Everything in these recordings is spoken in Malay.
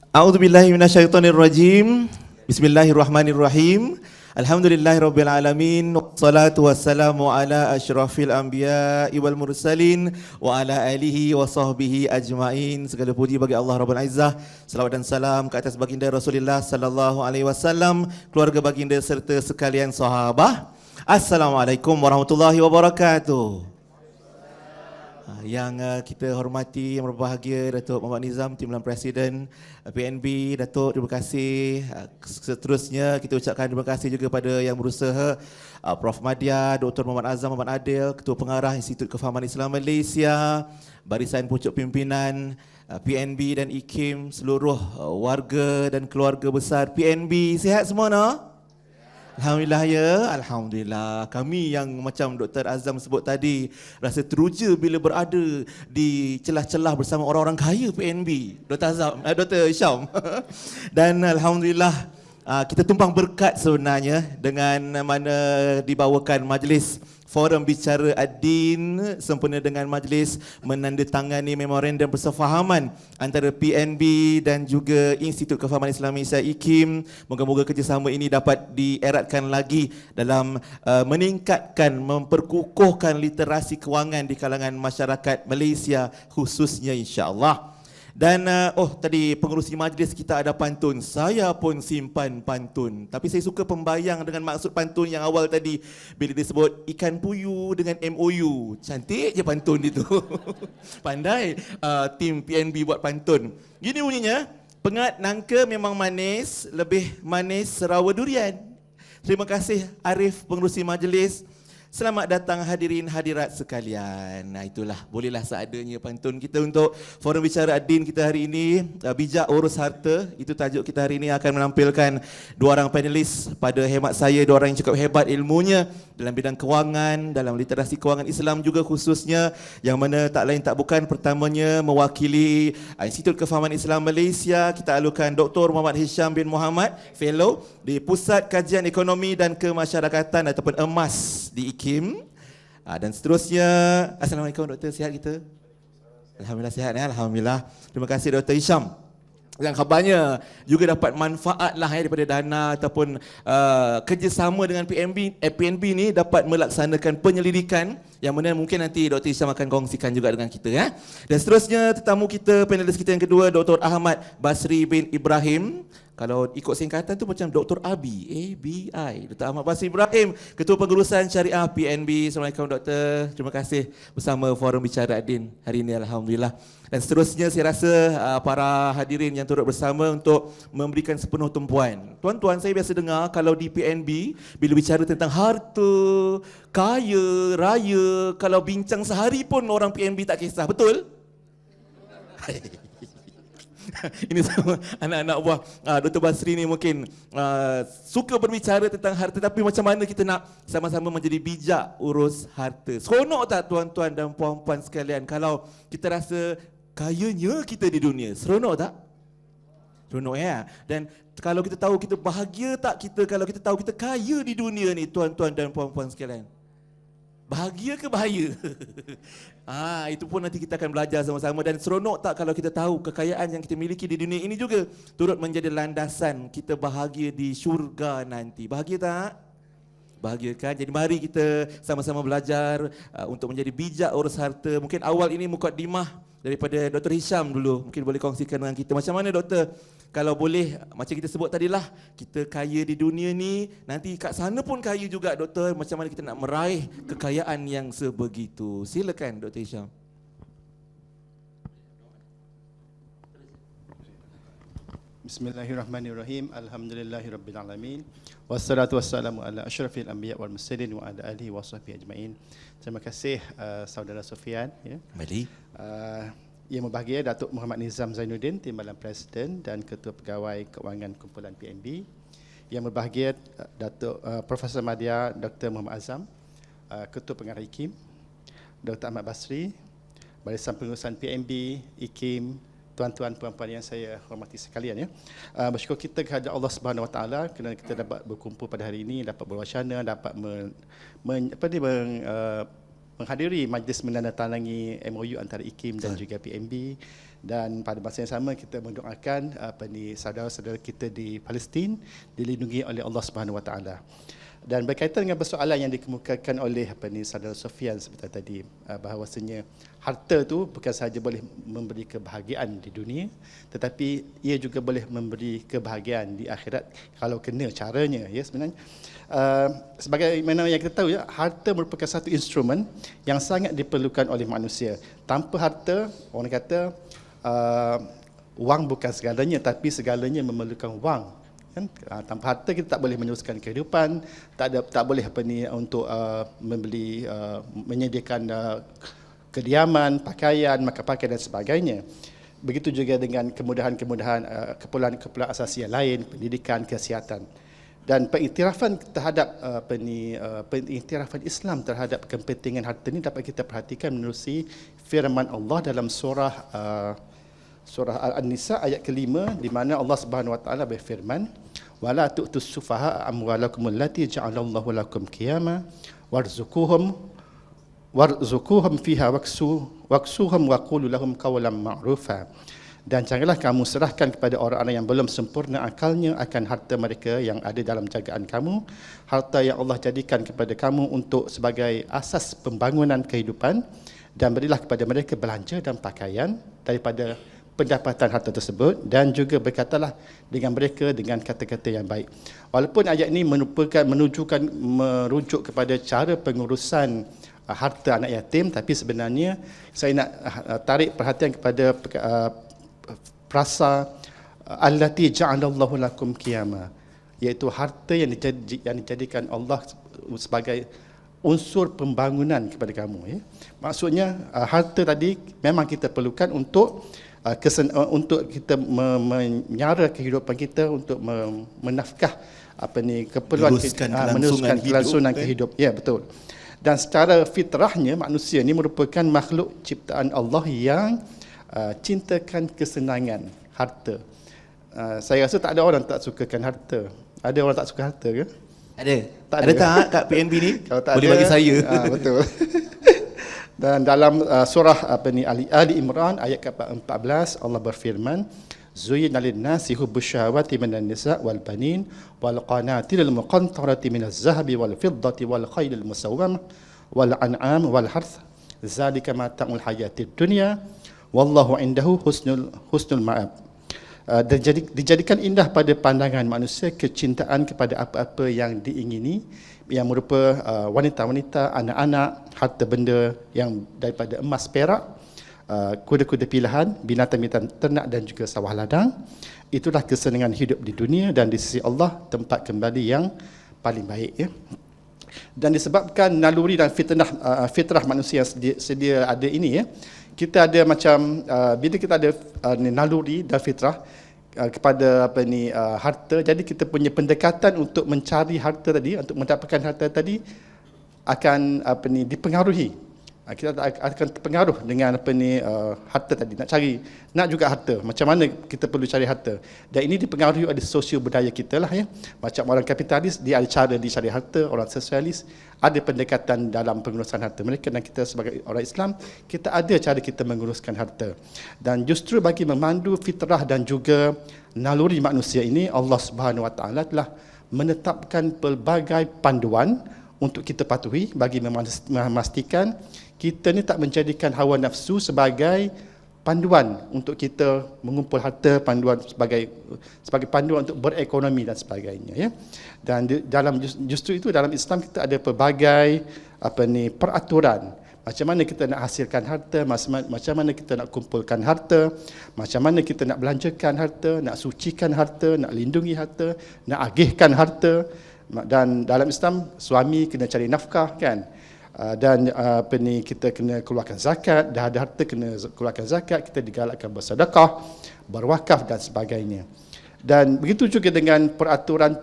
A'udzubillahi minasyaitonirrajim. Bismillahirrahmanirrahim. Alhamdulillahirabbil alamin. Wassalatu wassalamu ala asyrafil anbiya'i wal mursalin wa ala alihi wa sahbihi ajmain. Segala puji bagi Allah Rabbul Izzah. Selawat dan salam ke atas baginda Rasulullah sallallahu alaihi wasallam, keluarga baginda serta sekalian sahabat. Assalamualaikum warahmatullahi wabarakatuh. Yang kita hormati, yang berbahagia Datuk Muhammad Nizam, Timbalan Presiden PNB. Datuk, terima kasih. Seterusnya kita ucapkan terima kasih juga pada yang berusaha, Prof. Madya, Dr. Muhammad Azam Muhammad Adil, Ketua Pengarah Institut Kefahaman Islam Malaysia, barisan pucuk pimpinan PNB dan IKIM, seluruh warga dan keluarga besar PNB. Sihat semua, no? Alhamdulillah ya, Alhamdulillah. Kami yang macam Dr. Azam sebut tadi, rasa teruja bila berada di celah-celah bersama orang-orang kaya PNB, Dr. Azam, Dr. Syam. Dan Alhamdulillah kita tumpang berkat sebenarnya dengan mana dibawakan majlis Forum Bicara Ad-Din sempena dengan majlis menandatangani memorandum persefahaman antara PNB dan juga Institut Kefahaman Islam Malaysia IKIM. Moga-moga kerjasama ini dapat dieratkan lagi dalam meningkatkan, memperkukuhkan literasi kewangan di kalangan masyarakat Malaysia khususnya, insya-Allah. Dan tadi pengerusi majlis kita ada pantun. Saya pun simpan pantun. Tapi saya suka pembayang dengan maksud pantun yang awal tadi, bila disebut ikan puyuh dengan MOU. Cantik je pantun itu. Pandai tim PNB buat pantun. Gini bunyinya, pengat nangka memang manis, lebih manis serawa durian. Terima kasih Arif, pengerusi majlis. Selamat datang hadirin hadirat sekalian. Nah, itulah, bolehlah seadanya pantun kita untuk Forum Bicara Ad-Din kita hari ini. Bijak urus harta, itu tajuk kita hari ini. Akan menampilkan dua orang panelis. Pada hemat saya, dua orang yang cukup hebat ilmunya dalam bidang kewangan, dalam literasi kewangan Islam juga khususnya, yang mana tak lain tak bukan, pertamanya mewakili Institut Kefahaman Islam Malaysia, kita alukan Dr. Muhammad Hisham bin Muhammad, Fellow di Pusat Kajian Ekonomi dan Kemasyarakatan ataupun EMAS di IKIM. Dan seterusnya, Assalamualaikum Doktor, sihat kita? Alhamdulillah sihat ya, Alhamdulillah. Terima kasih Dr. Hisham. Yang khabarnya juga dapat manfaat lah daripada dana ataupun kerjasama dengan PNB ni dapat melaksanakan penyelidikan yang mana mungkin nanti Dr. Hisham akan kongsikan juga dengan kita ya. Dan seterusnya tetamu kita, panelis kita yang kedua, Dr. Ahmad Basri bin Ibrahim. Kalau ikut singkatan tu macam Dr. Abi, ABI, Dr. Ahmad Basri Ibrahim, Ketua Pengurusan Syariah PNB. Assalamualaikum Doktor. Terima kasih bersama Forum Bicara Ad-Din hari ini, Alhamdulillah. Dan seterusnya saya rasa para hadirin yang turut bersama untuk memberikan sepenuh tumpuan. Tuan-tuan, saya biasa dengar kalau di PNB bila bicara tentang harta, kaya, raya, kalau bincang sehari pun orang PNB tak kisah, betul? Ini semua anak-anak buah Dr. Basri ni mungkin suka berbicara tentang harta, tapi macam mana kita nak sama-sama menjadi bijak urus harta. Seronok tak tuan-tuan dan puan-puan sekalian kalau kita rasa kayanya kita di dunia? Seronok tak? Seronok ya. Dan kalau kita tahu kita bahagia tak kita kalau kita tahu kita kaya di dunia ni, tuan-tuan dan puan-puan sekalian? Bahagia ke bahaya? Itu pun nanti kita akan belajar sama-sama. Dan seronok tak kalau kita tahu kekayaan yang kita miliki di dunia ini juga turut menjadi landasan kita bahagia di syurga nanti. Bahagia tak? Bahagia kan? Jadi mari kita sama-sama belajar untuk menjadi bijak urus harta. Mungkin awal ini mukadimah daripada Dr. Hisham dulu. Mungkin boleh kongsikan dengan kita. Macam mana Doktor? Kalau boleh, macam kita sebut tadilah, kita kaya di dunia ni, nanti kat sana pun kaya juga Doktor. Macam mana kita nak meraih kekayaan yang sebegitu? Silakan Dr. Hisham. Bismillahirrahmanirrahim. Alhamdulillahirabbil wassalatu wassalamu ala asyrafil anbiya wal mursalin wa ala alihi wasahbihi ajmain. Terima kasih saudara Sofian ya. Mari. Yang berbahagia Datuk Muhammad Nizam Zainuddin, Timbalan Presiden dan Ketua Pegawai Kewangan Kumpulan PNB. Yang berbahagia Datuk Profesor Madya Dr. Muhammad Azam, Ketua Pengarah IKIM, Dr. Ahmad Basri, Barisan Pengurusan PNB, IKIM, tuan-tuan puan-puan yang saya hormati sekalian ya. Bersyukur kita kepada Allah Subhanahu Wa Taala kerana kita dapat berkumpul pada hari ini, dapat berwacana, dapat menghadiri majlis menandatangani MOU antara IKIM dan juga PNB, dan pada masa yang sama kita mendoakan saudara-saudara kita di Palestin dilindungi oleh Allah Subhanahu Wa Taala. Dan berkaitan dengan persoalan yang dikemukakan oleh saudara Sofian seperti tadi, bahawasanya harta tu bukan sahaja boleh memberi kebahagiaan di dunia, tetapi ia juga boleh memberi kebahagiaan di akhirat kalau kena caranya, ya. Sebenarnya sebagaimana yang kita tahu, ya, harta merupakan satu instrumen yang sangat diperlukan oleh manusia. Tanpa harta, orang kata wang bukan segalanya, tapi segalanya memerlukan wang. Kan? Tanpa harta kita tak boleh meneruskan kehidupan, tak boleh untuk membeli, menyediakan kediaman, pakaian, makan pakaian dan sebagainya. Begitu juga dengan kemudahan-kemudahan keperluan-keperluan asasi yang lain, pendidikan, kesihatan. Dan pengiktirafan terhadap pengiktirafan Islam terhadap kepentingan harta ini dapat kita perhatikan menerusi firman Allah dalam surah Al-Nisa ayat ke-5, di mana Allah Subhanahu Wa Taala berfirman, wala tu'tus sufaha amwalakum allati ja'alallahu lakum qiyama warzuquhum fiha waksuhum wa qulu lahum qawlan ma'rufa. Dan janganlah kamu serahkan kepada orang-orang yang belum sempurna akalnya akan harta mereka yang ada dalam jagaan kamu, harta yang Allah jadikan kepada kamu untuk sebagai asas pembangunan kehidupan, dan berilah kepada mereka belanja dan pakaian daripada pendapatan harta tersebut, dan juga berkatalah dengan mereka dengan kata-kata yang baik. Walaupun ayat ini merujuk kepada cara pengurusan harta anak yatim, tapi sebenarnya saya nak tarik perhatian kepada frasa allati ja'alallahu lakum qiyama, iaitu harta yang dijadikan Allah sebagai unsur pembangunan kepada kamu, ya. Maksudnya harta tadi memang kita perlukan untuk kita menyara kehidupan kita, untuk menafkah keperluan meneruskan kelangsungan kehidupan. Ya, betul. Dan secara fitrahnya manusia ini merupakan makhluk ciptaan Allah yang cintakan kesenangan harta. Saya rasa tak ada orang tak sukakan harta. Ada orang tak suka harta ke? Ada. Tak ada tak kat PNB ni? Kalau tak boleh ada, bagi saya. Betul. Dan dalam surah Ali Imran ayat ke-14 Allah berfirman, zuyyina lin-nasi hubbus syahawati minan nisa' wal banin wal qanatiril muqantarati minaz zahabi wal fiddati wal khaylil musawwamah wal an'am wal harth zalika mata'ul hayatid dunya wallahu indahu husnul ma'ab. Dijadikan indah pada pandangan manusia kecintaan kepada apa-apa yang diingini, yang merupa wanita-wanita, anak-anak, harta benda yang daripada emas, perak, kuda-kuda pilihan, binatang-binatang ternak dan juga sawah ladang. Itulah kesenangan hidup di dunia, dan di sisi Allah tempat kembali yang paling baik, ya. Dan disebabkan naluri dan fitrah manusia yang sedia ada ini, ya, kita ada macam bila kita ada naluri dan fitrah kepada harta, jadi kita punya pendekatan untuk mencari harta tadi, untuk mendapatkan harta tadi akan dipengaruhi. Kita akan terpengaruh dengan harta tadi, nak juga harta. Macam mana kita perlu cari harta? Dan ini dipengaruhi oleh sosio budaya kita lah, ya. Macam orang kapitalis, dia ada cara dia cari harta. Orang sosialis ada pendekatan dalam pengurusan harta mereka, dan kita sebagai orang Islam, kita ada cara kita menguruskan harta. Dan justru bagi memandu fitrah dan juga naluri manusia ini, Allah Subhanahu Wa Taala telah menetapkan pelbagai panduan untuk kita patuhi bagi memastikan kita ni tak menjadikan hawa nafsu sebagai panduan untuk kita mengumpul harta, panduan sebagai panduan untuk berekonomi dan sebagainya, ya. Dan justru itu dalam Islam kita ada pelbagai peraturan macam mana kita nak hasilkan harta, macam mana kita nak kumpulkan harta, macam mana kita nak belanjakan harta, nak sucikan harta, nak lindungi harta, nak agihkan harta. Dan dalam Islam suami kena cari nafkah, kan. Dan kita kena keluarkan zakat, dah ada harta kena keluarkan zakat, kita digalakkan bersedekah, berwakaf dan sebagainya. Dan begitu juga dengan peraturan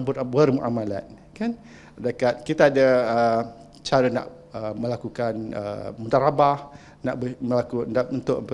bermuamalat, kan. Dekat kita ada cara nak melakukan mudarabah, untuk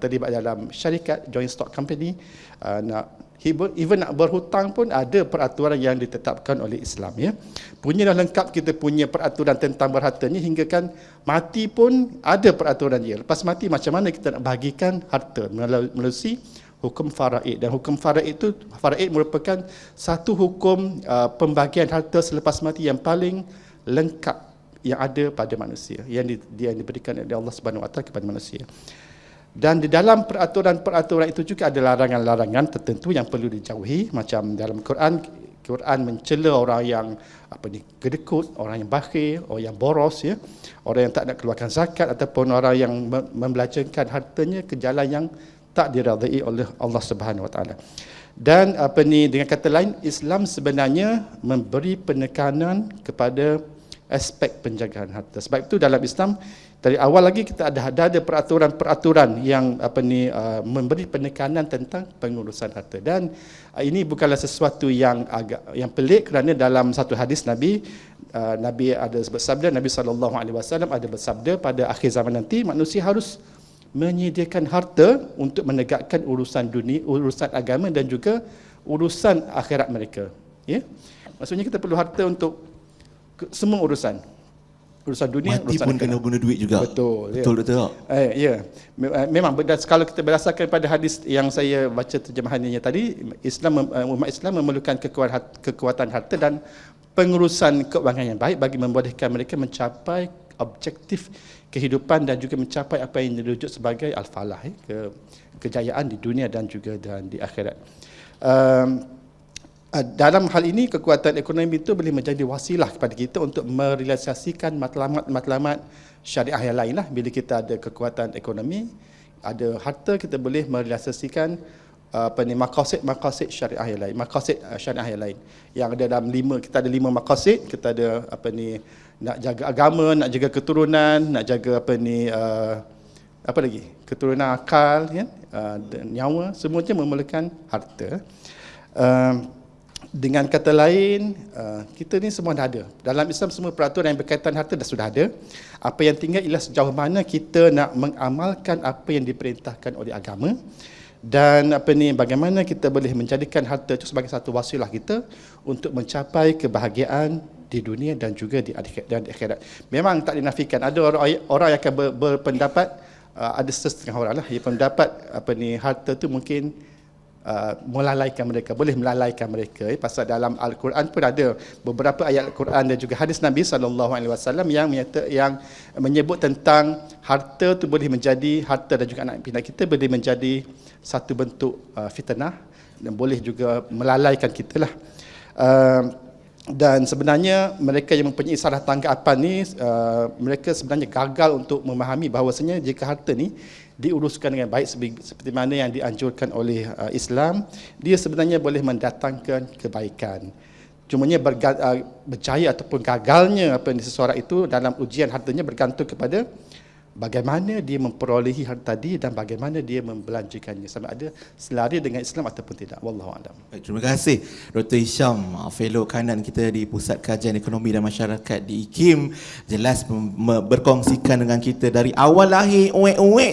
terlibat dalam syarikat, joint stock company, nak even nak berhutang pun ada peraturan yang ditetapkan oleh Islam, ya. Punyalah lengkap kita punya peraturan tentang berharta ni, hingga kan mati pun ada peraturan dia. Lepas mati macam mana kita nak bahagikan harta melalui hukum faraid. Dan hukum faraid merupakan satu hukum pembagian harta selepas mati yang paling lengkap yang ada pada manusia, yang diberikan oleh Allah Subhanahu Wa Taala kepada manusia. Dan di dalam peraturan-peraturan itu juga ada larangan-larangan tertentu yang perlu dijauhi. Macam dalam Quran mencela orang yang kedekut, orang yang bakhil, orang yang boros, ya, orang yang tak nak keluarkan zakat, ataupun orang yang membelanjakan hartanya ke jalan yang tak diredai oleh Allah Subhanahu Wa Taala. Dan dengan kata lain, Islam sebenarnya memberi penekanan kepada aspek penjagaan harta. Sebab itu dalam Islam dari awal lagi kita ada peraturan-peraturan yang memberi penekanan tentang pengurusan harta. Dan ini bukanlah sesuatu yang pelik, kerana dalam satu hadis Nabi ada bersabda, Nabi SAW ada bersabda, pada akhir zaman nanti manusia harus menyediakan harta untuk menegakkan urusan dunia, urusan agama dan juga urusan akhirat mereka. Ya? Maksudnya kita perlu harta untuk semua urusan dunia, mati urusan pun akhirat. kena guna duit juga. Betul. Ya. Betul tak? Ya. Memang kalau kita berdasarkan pada hadis yang saya baca terjemahannya tadi, umat Islam memerlukan kekuatan harta dan pengurusan keuangan yang baik bagi membolehkan mereka mencapai objektif kehidupan dan juga mencapai apa yang dirujuk sebagai al-falah, kejayaan di dunia dan juga di akhirat. Dalam hal ini, kekuatan ekonomi itu boleh menjadi wasilah kepada kita untuk merealisasikan matlamat syariah yang lain lah. Bila kita ada kekuatan ekonomi, ada harta, kita boleh merealisasikan maqasid syariah yang lain, maqasid syariah yang lain. Yang ada dalam kita ada 5 maqasid. Kita ada nak jaga agama, nak jaga keturunan, nak jaga keturunan akal, kan, nyawa, semuanya memerlukan harta. Dengan kata lain, kita ni semua dah ada. Dalam Islam semua peraturan yang berkaitan harta sudah ada. Apa yang tinggal ialah sejauh mana kita nak mengamalkan apa yang diperintahkan oleh agama, dan bagaimana kita boleh menjadikan harta itu sebagai satu wasilah kita untuk mencapai kebahagiaan di dunia dan juga di akhirat. Memang tak dinafikan ada orang yang akan berpendapat, ada setengah orang lah yang pendapat harta tu mungkin melalaikan mereka, boleh melalaikan mereka. Pasal dalam Al-Quran pun ada beberapa ayat Al-Quran dan juga hadis Nabi SAW yang menyebut tentang harta tu boleh menjadi, harta dan juga anak pinak kita boleh menjadi satu bentuk fitnah dan boleh juga melalaikan kita lah. Dan sebenarnya mereka yang mempunyai salah tanggapan ni, mereka sebenarnya gagal untuk memahami bahawasanya jika harta ni diuruskan dengan baik seperti mana yang dianjurkan oleh Islam, dia sebenarnya boleh mendatangkan kebaikan. Cumanya berjaya ataupun gagalnya seseorang itu dalam ujian hartanya bergantung kepada bagaimana dia memperolehi harta tadi dan bagaimana dia membelanjakannya, sama ada selari dengan Islam ataupun tidak. Wallahu a'lam. Baik, terima kasih Dr. Hisham, fellow kanan kita di Pusat Kajian Ekonomi dan Masyarakat di IKIM, jelas berkongsikan dengan kita dari awal lahir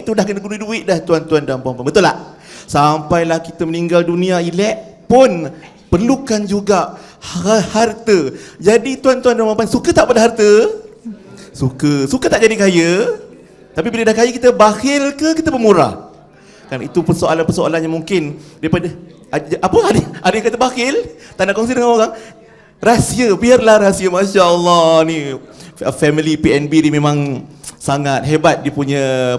tu dah kena guna duit dah, tuan-tuan dan puan-puan. Betul tak? Sampailah kita meninggal dunia elok pun perlukan juga harta. Jadi tuan-tuan dan puan-puan, suka tak pada harta? Suka tak jadi kaya? Tapi bila dah kaya, kita bakhil ke kita pemurah? Kan itu persoalan-persoalan yang mungkin daripada ada yang kata bakhil, tak nak kongsi dengan orang. Rahsia, biarlah rahsia. Masya-Allah ni family PNB ni memang sangat hebat dia punya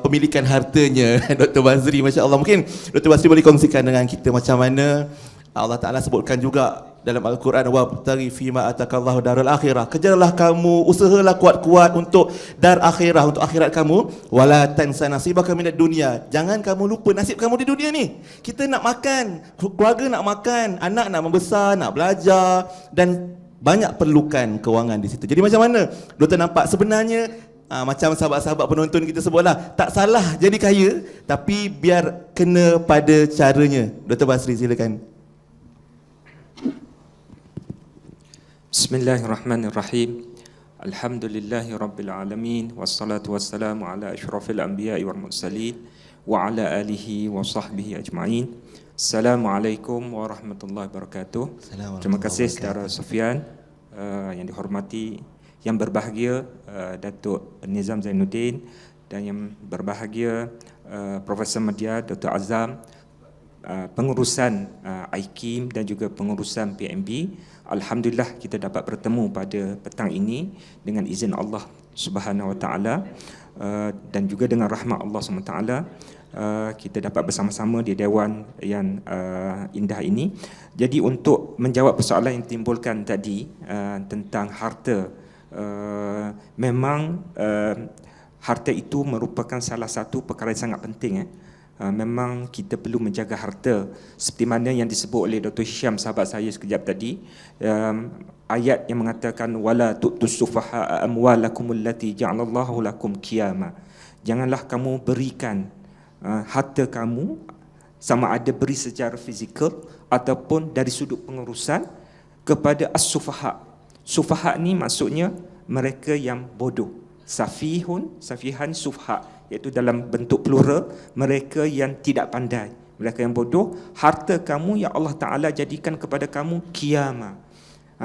pemilikan hartanya. Dr. Bazri, masya-Allah. Mungkin Dr. Bazri boleh kongsikan dengan kita macam mana Allah Taala sebutkan juga dalam Al-Quran, wabtaghi fima atakallahu darul akhirah. Kejarlah kamu, usahalah kuat-kuat untuk dar akhirah, untuk akhirat kamu. Wala tansa nasibaka minad dunya. Jangan kamu lupa nasib kamu di dunia ni. Kita nak makan, keluarga nak makan, anak nak membesar, nak belajar, dan banyak perlukan kewangan di situ. Jadi macam mana Doktor nampak sebenarnya macam sahabat-sahabat penonton kita sebutlah, tak salah jadi kaya, tapi biar kena pada caranya. Dr. Basri, silakan. Bismillahirrahmanirrahim. Alhamdulillahi rabbil alamin, wassalatu wassalamu ala asyrafil anbiya'i wal mursalin wa ala alihi wa sahbihi ajma'in. Assalamualaikum warahmatullahi wabarakatuh. Assalamualaikum Terima kasih warahmatullahi Saudara Sofian, yang dihormati, yang berbahagia Datuk Nizam Zainuddin, dan yang berbahagia Profesor Madya Dr. Azam, pengurusan IKIM dan juga pengurusan PNB. Alhamdulillah kita dapat bertemu pada petang ini dengan izin Allah Subhanahu Wa Taala dan juga dengan rahmat Allah Subhanahu Wa Taala. Kita dapat bersama-sama di Dewan yang indah ini. Jadi untuk menjawab persoalan yang timbulkan tadi tentang harta, memang harta itu merupakan salah satu perkara yang sangat penting. Memang kita perlu menjaga harta seperti mana yang disebut oleh Dr. Hisham, sahabat saya sekejap tadi, ayat yang mengatakan wala tu'tus sufaha amwalakum allati ja'alallahu lakum qiyama. Janganlah kamu berikan harta kamu, sama ada beri secara fizikal ataupun dari sudut pengurusan, kepada as-sufaha. Sufaha ni maksudnya mereka yang bodoh. Safihan, sufha, iaitu dalam bentuk plural, mereka yang tidak pandai, mereka yang bodoh. Harta kamu yang Allah Ta'ala jadikan kepada kamu qiyamah.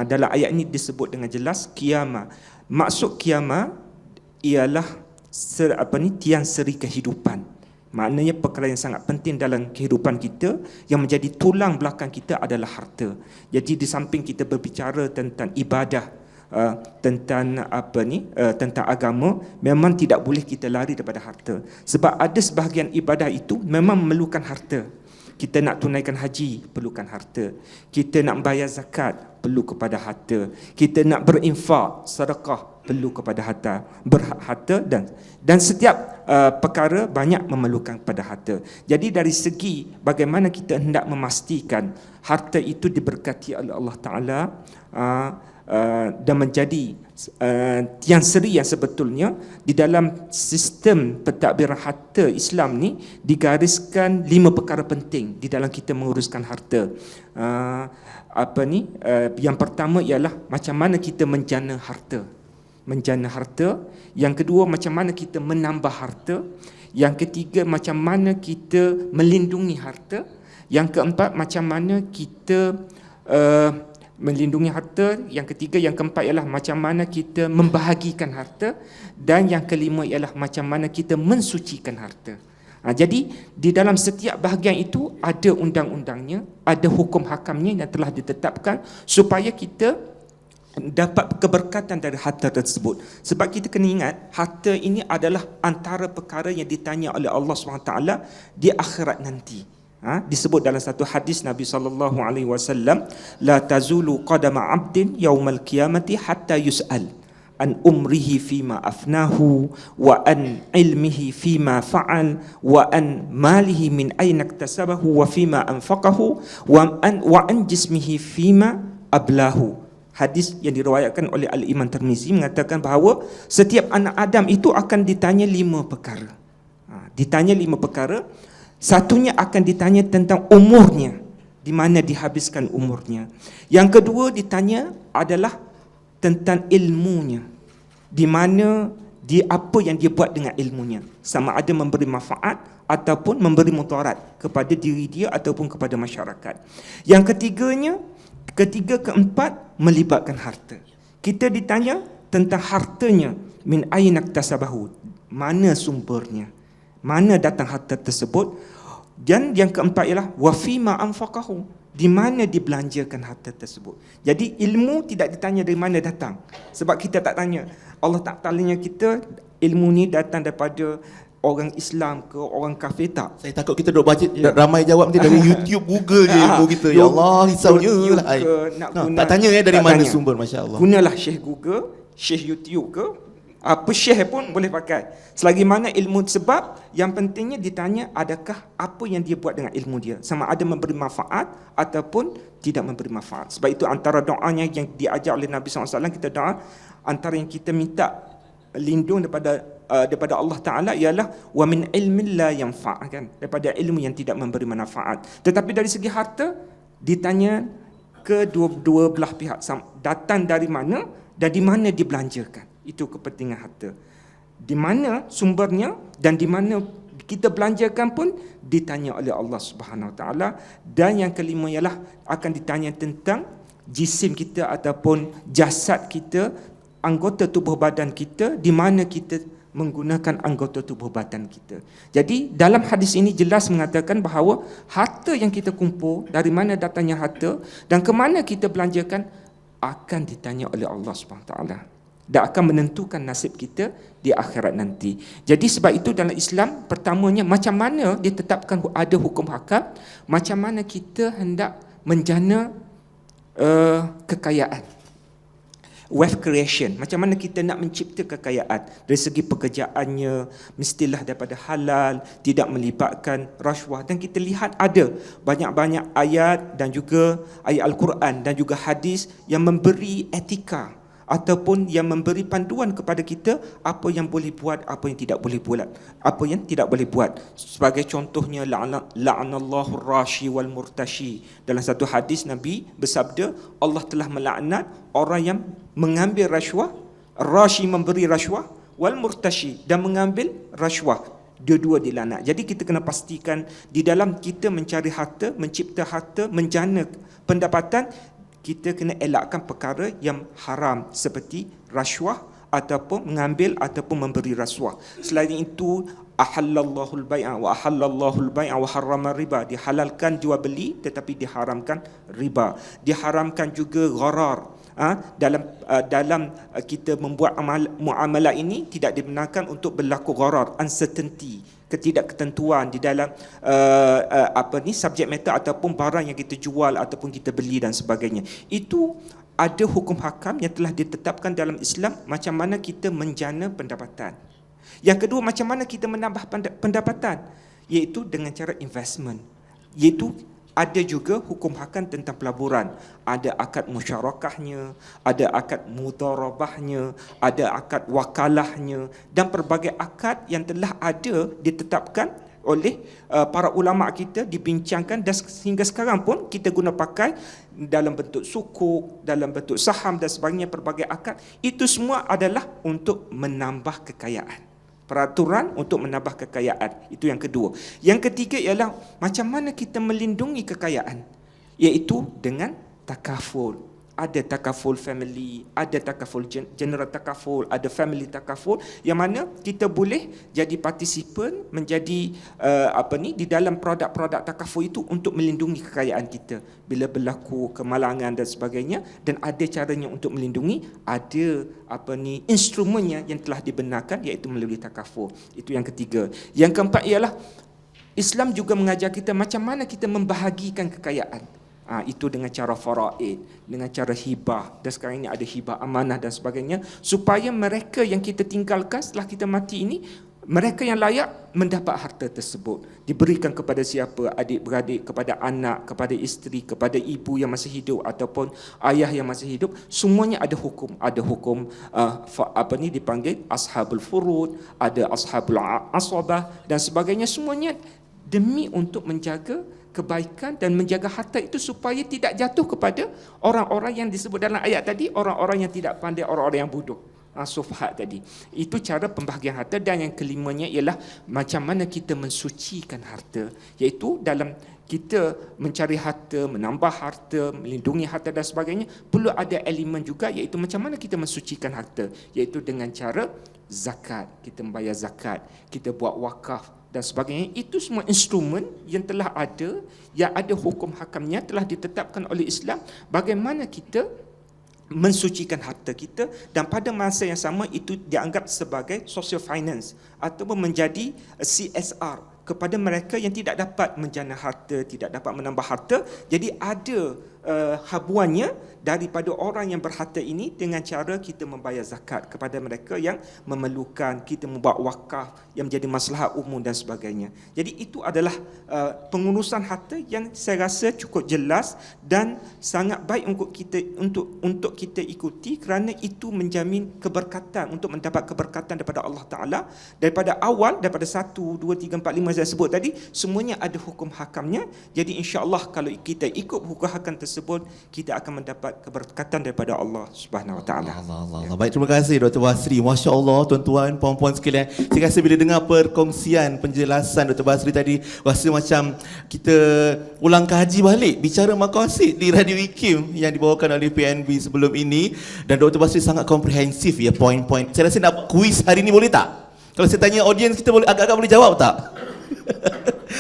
Dalam ayat ini disebut dengan jelas qiyamah. Maksud qiyamah ialah tiang seri kehidupan. Maknanya perkara yang sangat penting dalam kehidupan kita, yang menjadi tulang belakang kita adalah harta. Jadi di samping kita berbicara tentang ibadah, tentang tentang agama, memang tidak boleh kita lari daripada harta. Sebab ada sebahagian ibadah itu memang memerlukan harta. Kita nak tunaikan haji, perlukan harta. Kita nak bayar zakat, perlu kepada harta. Kita nak berinfak, sedekah, perlu kepada harta. Berharta dan setiap perkara banyak memerlukan pada harta. Jadi dari segi bagaimana kita hendak memastikan harta itu diberkati oleh Allah Ta'ala dan menjadi tiang seri yang sebetulnya, di dalam sistem pentadbiran harta Islam ni digariskan 5 perkara penting di dalam kita menguruskan harta. Yang pertama ialah macam mana kita menjana harta. Yang kedua, macam mana kita menambah harta. Yang ketiga, macam mana kita melindungi harta. Yang keempat, macam mana kita melindungi harta. Yang ketiga, yang keempat ialah macam mana kita membahagikan harta. Dan yang kelima ialah macam mana kita mensucikan harta. Jadi di dalam setiap bahagian itu ada undang-undangnya, ada hukum hakamnya yang telah ditetapkan supaya kita dapat keberkatan dari harta tersebut. Sebab kita kena ingat, harta ini adalah antara perkara yang ditanya oleh Allah SWT di akhirat nanti. Disebut dalam satu hadis Nabi SAW, la tazulu qadama 'abdin yaumal qiyamati hatta yus'al an umrihi fima afnahu wa an ilmihi fima fa'al wa an malihi min aina iktasabahu wa fima anfaqahu wa an jismihi fima ablahu. Hadis yang diriwayatkan oleh Al-Imam Tirmizi mengatakan bahawa setiap anak Adam itu akan ditanya 5 perkara. Ditanya 5 perkara. Satunya akan ditanya tentang umurnya, di mana dihabiskan umurnya. Yang kedua ditanya adalah tentang ilmunya, di mana apa yang dia buat dengan ilmunya, sama ada memberi manfaat ataupun memberi mudarat kepada diri dia ataupun kepada masyarakat. Yang ketiga, keempat melibatkan harta. Kita ditanya tentang hartanya, min aina iktasabahu, mana sumbernya, mana datang harta tersebut. Dan yang keempat ialah wa fima anfaqahu, di mana dibelanjakan harta tersebut. Jadi ilmu tidak ditanya dari mana datang, sebab kita tak tanya. Allah tak tanya kita ilmu ni datang daripada orang Islam ke orang kafir, tak. Saya takut kita duk baca ramai jawab nanti dari YouTube, Google je ilmu kita. Ya Allah, risaunya lah. Tak tanya dari mana sumber, masya-Allah. Gunalah Syekh Google, Syekh YouTube ke, apa Syekh pun boleh pakai. Selagi mana ilmu, sebab yang pentingnya ditanya adakah apa yang dia buat dengan ilmu dia, sama ada memberi manfaat ataupun tidak memberi manfaat. Sebab itu antara doanya yang diajar oleh Nabi SAW, kita doa antara yang kita minta lindung daripada Allah Ta'ala ialah wa min ilmin la yanfa', kan, daripada ilmu yang tidak memberi manfaat. Tetapi dari segi harta ditanya kedua belah pihak, datang dari mana dan di mana dibelanjakan. Itu kepentingan harta, di mana sumbernya dan di mana kita belanjakan pun ditanya oleh Allah Subhanahu Wa Taala. Dan yang kelima ialah akan ditanya tentang jisim kita ataupun jasad kita, anggota tubuh badan kita, di mana kita menggunakan anggota tubuh badan kita. Jadi dalam hadis ini jelas mengatakan bahawa harta yang kita kumpul, dari mana datangnya harta dan ke mana kita belanjakan, akan ditanya oleh Allah SWT dan akan menentukan nasib kita di akhirat nanti. Jadi sebab itu dalam Islam, pertamanya macam mana ditetapkan ada hukum hakam, macam mana kita hendak menjana kekayaan, wealth creation, macam mana kita nak mencipta kekayaan dari segi pekerjaannya, mestilah daripada halal, tidak melibatkan rasuah. Dan kita lihat ada banyak-banyak ayat dan juga ayat Al-Quran dan juga hadis yang memberi etika ataupun yang memberi panduan kepada kita apa yang boleh buat, apa yang tidak boleh buat, apa yang tidak boleh buat. Sebagai contohnya, la'anallahu rashi wal murtashi. Dalam satu hadis Nabi bersabda, Allah telah melaknat orang yang mengambil rasuah, rashi memberi rasuah, wal murtashi dan mengambil rasuah. Dua-dua dilaknat. Jadi kita kena pastikan di dalam kita mencari harta, mencipta harta, menjana pendapatan, kita kena elakkan perkara yang haram seperti rasuah ataupun mengambil ataupun memberi rasuah. Selain itu, ahallallahu al-bai'a wa ahallallahu al-bai'a wa harrama riba. Dihalalkan jual beli tetapi diharamkan riba. Diharamkan juga gharar. Dalam kita membuat muamalah ini tidak dibenarkan untuk berlaku gharar, uncertainty, ketidakketentuan di dalam subjek matter ataupun barang yang kita jual ataupun kita beli dan sebagainya. Itu ada hukum hakam yang telah ditetapkan dalam Islam, macam mana kita menjana pendapatan. Yang kedua, macam mana kita menambah pendapatan, iaitu dengan cara investment. Iaitu ada juga hukum hakam tentang pelaburan. Ada akad musyarakahnya, ada akad mudharabahnya, ada akad wakalahnya dan pelbagai akad yang telah ada ditetapkan oleh para ulama kita, dibincangkan dan sehingga sekarang pun kita guna pakai dalam bentuk sukuk, dalam bentuk saham dan sebagainya, pelbagai akad. Itu semua adalah untuk menambah kekayaan. Peraturan untuk menambah kekayaan. Itu yang kedua. Yang ketiga ialah macam mana kita melindungi kekayaan, iaitu dengan takaful. Ada takaful family, ada takaful general takaful, ada family takaful, yang mana kita boleh jadi partisipan, menjadi di dalam produk-produk takaful itu untuk melindungi kekayaan kita bila berlaku kemalangan dan sebagainya. Dan ada caranya untuk melindungi, ada instrumennya yang telah dibenarkan, iaitu melalui takaful. Itu yang ketiga. Yang keempat ialah Islam juga mengajar kita macam mana kita membahagikan kekayaan. Itu dengan cara faraid, dengan cara hibah, dan sekarang ini ada hibah amanah dan sebagainya, supaya mereka yang kita tinggalkan setelah kita mati ini, mereka yang layak mendapat harta tersebut, diberikan kepada siapa, adik-beradik, kepada anak, kepada isteri, kepada ibu yang masih hidup ataupun ayah yang masih hidup. Semuanya ada hukum. Ada hukum dipanggil ashabul furud, ada ashabul asabah dan sebagainya. Semuanya demi untuk menjaga kebaikan dan menjaga harta itu supaya tidak jatuh kepada orang-orang yang disebut dalam ayat tadi, orang-orang yang tidak pandai, orang-orang yang bodoh, sufhat tadi. Itu cara pembahagian harta. Dan yang kelimanya ialah macam mana kita mensucikan harta, iaitu dalam kita mencari harta, menambah harta, melindungi harta dan sebagainya, perlu ada elemen juga, iaitu macam mana kita mensucikan harta, iaitu dengan cara zakat. Kita membayar zakat, kita buat wakaf dan sebagainya. Itu semua instrumen yang telah ada, yang ada hukum hakamnya, telah ditetapkan oleh Islam, bagaimana kita mensucikan harta kita. Dan pada masa yang sama itu dianggap sebagai social finance ataupun menjadi CSR kepada mereka yang tidak dapat menjana harta, tidak dapat menambah harta. Jadi ada habuannya daripada orang yang berharta ini dengan cara kita membayar zakat kepada mereka yang memerlukan, kita membuat wakaf yang menjadi maslahat umum dan sebagainya. Jadi itu adalah pengurusan harta yang saya rasa cukup jelas dan sangat baik untuk kita ikuti, kerana itu menjamin keberkatan, untuk mendapat keberkatan daripada Allah Ta'ala. Daripada awal, daripada 1, 2, 3, 4, 5 saya sebut tadi, semuanya ada hukum hakamnya. Jadi insya-Allah kalau kita ikut hukum hakam tersebut, tersebut, kita akan mendapat keberkatan daripada Allah Subhanahu Wa Taala. Allah. Baik, terima kasih Dr. Basri. Masya Allah, tuan-tuan, puan-puan sekalian. Saya rasa bila dengar perkongsian, penjelasan Dr. Basri tadi, rasa macam kita ulang kaji balik bicara maqasid di Radio IKIM yang dibawakan oleh PNB sebelum ini. Dan Dr. Basri sangat komprehensif ya, poin-poin. Saya rasa nak kuis hari ini boleh tak? Kalau saya tanya audiens kita boleh agak-agak boleh jawab tak?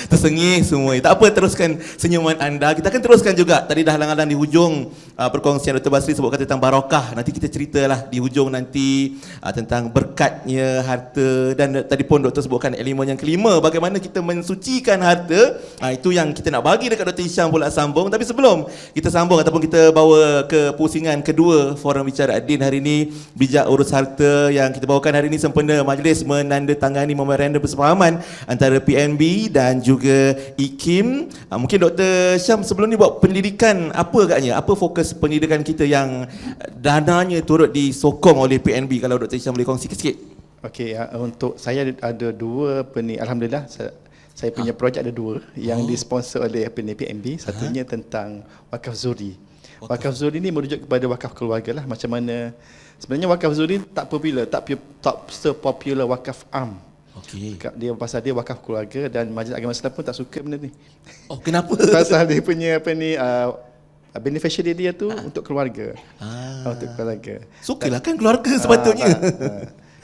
Tersengih semua. Tak apa, teruskan senyuman anda. Kita akan teruskan juga. Tadi dah halang-halang di hujung perkongsian Dr. Basri sebutkan tentang barakah. Nanti kita ceritalah di hujung nanti tentang berkatnya harta. Dan tadi pun Dr. sebutkan elemen yang kelima, bagaimana kita mensucikan harta. Itu yang kita nak bagi dekat Dr. Hisham pula sambung. Tapi sebelum kita sambung ataupun kita bawa ke pusingan kedua Forum Bicara Ad-Din hari ini, Bijak Urus Harta, yang kita bawakan hari ini sempena majlis menandatangani memorandum persefahaman antara PNB dan juga IKIM. Mungkin Dr. Syam sebelum ni buat pendidikan apa agaknya? Apa fokus pendidikan kita yang dananya turut disokong oleh PNB? Kalau Dr. Syam boleh kongsi sikit. Okey, untuk saya ada dua alhamdulillah saya punya projek ada dua yang disponsor oleh PNB. Satunya tentang wakaf zuri. Wakaf zuri ni merujuk kepada wakaf keluarga lah. Macam mana sebenarnya wakaf zuri tak popular, tak sepopular wakaf am. Okey. Dia pasal dia wakaf keluarga dan Majlis Agama Islam pun tak suka benda ni. Oh, kenapa? Pasal dia punya beneficiary dia tu untuk keluarga. Untuk keluarga. Sukalah kan keluarga sepatutnya.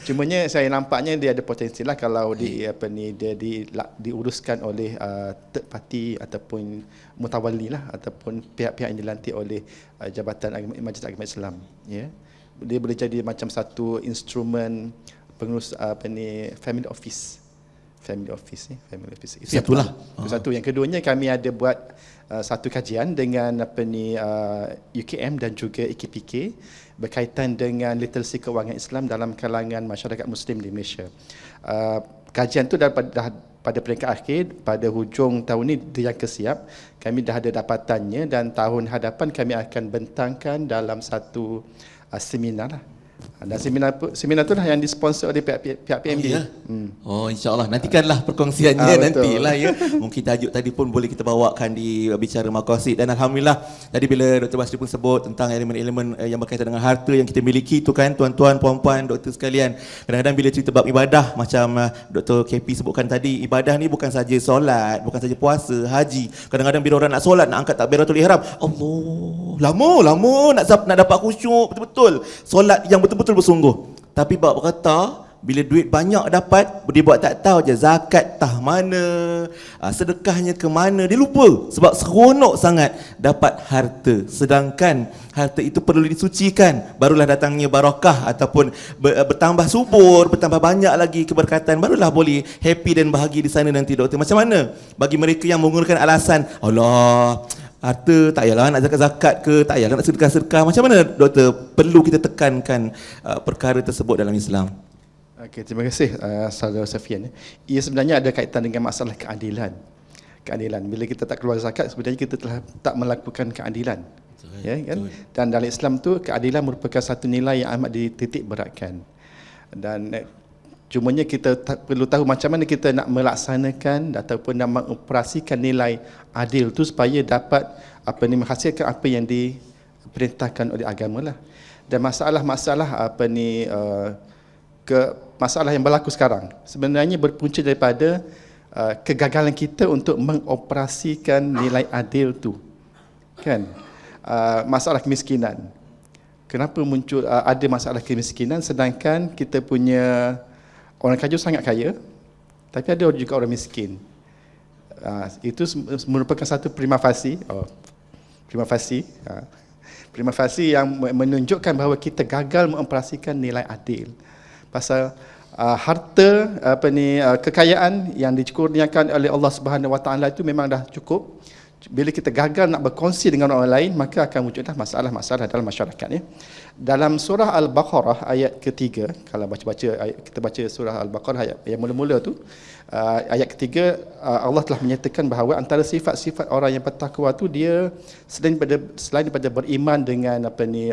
Cumanya saya nampaknya dia ada potensi lah kalau dia diuruskan oleh third party ataupun mutawalli lah, ataupun pihak-pihak yang dilantik oleh Jabatan Majlis Agama Islam. Ya. Dia boleh jadi macam satu instrumen pengurus family office. Itu Satulah. Itu satu. Yang keduanya kami ada buat satu kajian dengan UKM dan juga IKPK berkaitan dengan literasi kewangan Islam dalam kalangan masyarakat Muslim di Malaysia. Kajian tu pada peringkat akhir, pada hujung tahun ini dia yang kesiap. Kami dah ada dapatannya dan tahun hadapan kami akan bentangkan dalam satu seminar lah. Dan seminar tu lah yang disponsor oleh pihak PMB. Ya? Oh, insya-Allah nantikanlah perkongsiannya nantilah ya. Mungkin tajuk tadi pun boleh kita bawakan di bicara maqasid. Dan alhamdulillah tadi bila Dr. Basri pun sebut tentang elemen-elemen yang berkaitan dengan harta yang kita miliki tu kan, tuan-tuan, puan-puan, doktor sekalian. Kadang-kadang bila cerita bab ibadah macam Dr. KP sebutkan tadi, ibadah ni bukan saja solat, bukan saja puasa, haji. Kadang-kadang bila orang nak solat, nak angkat takbiratul ihram, Allah, lama nak dapat khusyuk betul-betul. Solat yang betul-betul bersungguh. Tapi bab kata bila duit banyak dapat, dia buat tak tahu je zakat tah mana, sedekahnya ke mana, dia lupa sebab seronok sangat dapat harta. Sedangkan harta itu perlu disucikan, barulah datangnya barakah ataupun bertambah subur, bertambah banyak lagi keberkatan, barulah boleh happy dan bahagia di sana nanti, doktor. Macam mana bagi mereka yang menggunakan alasan Allah, harta tak payahlah nak zakat-zakat ke, tak payahlah nak sedekah-sedekah. Macam mana doktor perlu kita tekankan perkara tersebut dalam Islam? Okey, terima kasih Saudara Safian. Ia sebenarnya ada kaitan dengan masalah keadilan. Bila kita tak keluar zakat, sebenarnya kita telah tak melakukan keadilan. Betul, ya kan? Betul. Dan dalam Islam tu keadilan merupakan satu nilai yang amat dititik beratkan. Dan cumanya kita perlu tahu macam mana kita nak melaksanakan ataupun nak mengoperasikan nilai adil tu supaya dapat menghasilkan apa yang diperintahkan oleh agama lah. Dan masalah masalah yang berlaku sekarang sebenarnya berpunca daripada kegagalan kita untuk mengoperasikan nilai adil tu. Kan? Masalah kemiskinan. Kenapa muncul ada masalah kemiskinan sedangkan kita punya orang kaya sangat kaya, tapi ada juga orang miskin. Itu merupakan satu prima facie yang menunjukkan bahawa kita gagal mengoperasikan nilai adil. Pasal harta kekayaan yang dikurniakan oleh Allah Subhanahu Wa Taala itu memang dah cukup. Bila kita gagal nak berkongsi dengan orang lain, maka akan muncullah masalah-masalah dalam masyarakat ya. Dalam surah Al-Baqarah ayat ketiga, kalau kita baca surah Al-Baqarah ayat yang mula-mula tu, ayat ketiga, Allah telah menyatakan bahawa antara sifat-sifat orang yang bertakwa tu, dia selain daripada beriman dengan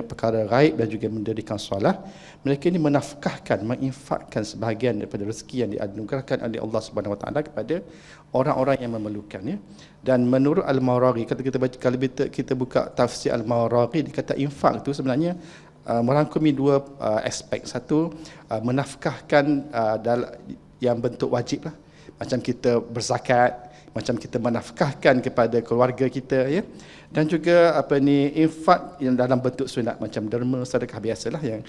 perkara gaib dan juga mendirikan solat, mereka ini menafkahkan, menginfakkan sebahagian daripada rezeki yang dianugerahkan oleh Allah Subhanahu Wa Taala kepada orang-orang yang memerlukannya. Dan menurut Al-Mawardi, kalau kita buka tafsir Al-Mawardi, dia kata infak tu sebenarnya merangkumi dua aspek. Satu, menafkahkan yang bentuk wajib lah, macam kita berzakat, macam kita menafkahkan kepada keluarga kita, ya. Dan juga infak yang dalam bentuk sunat, macam derma, sedekah biasalah, yang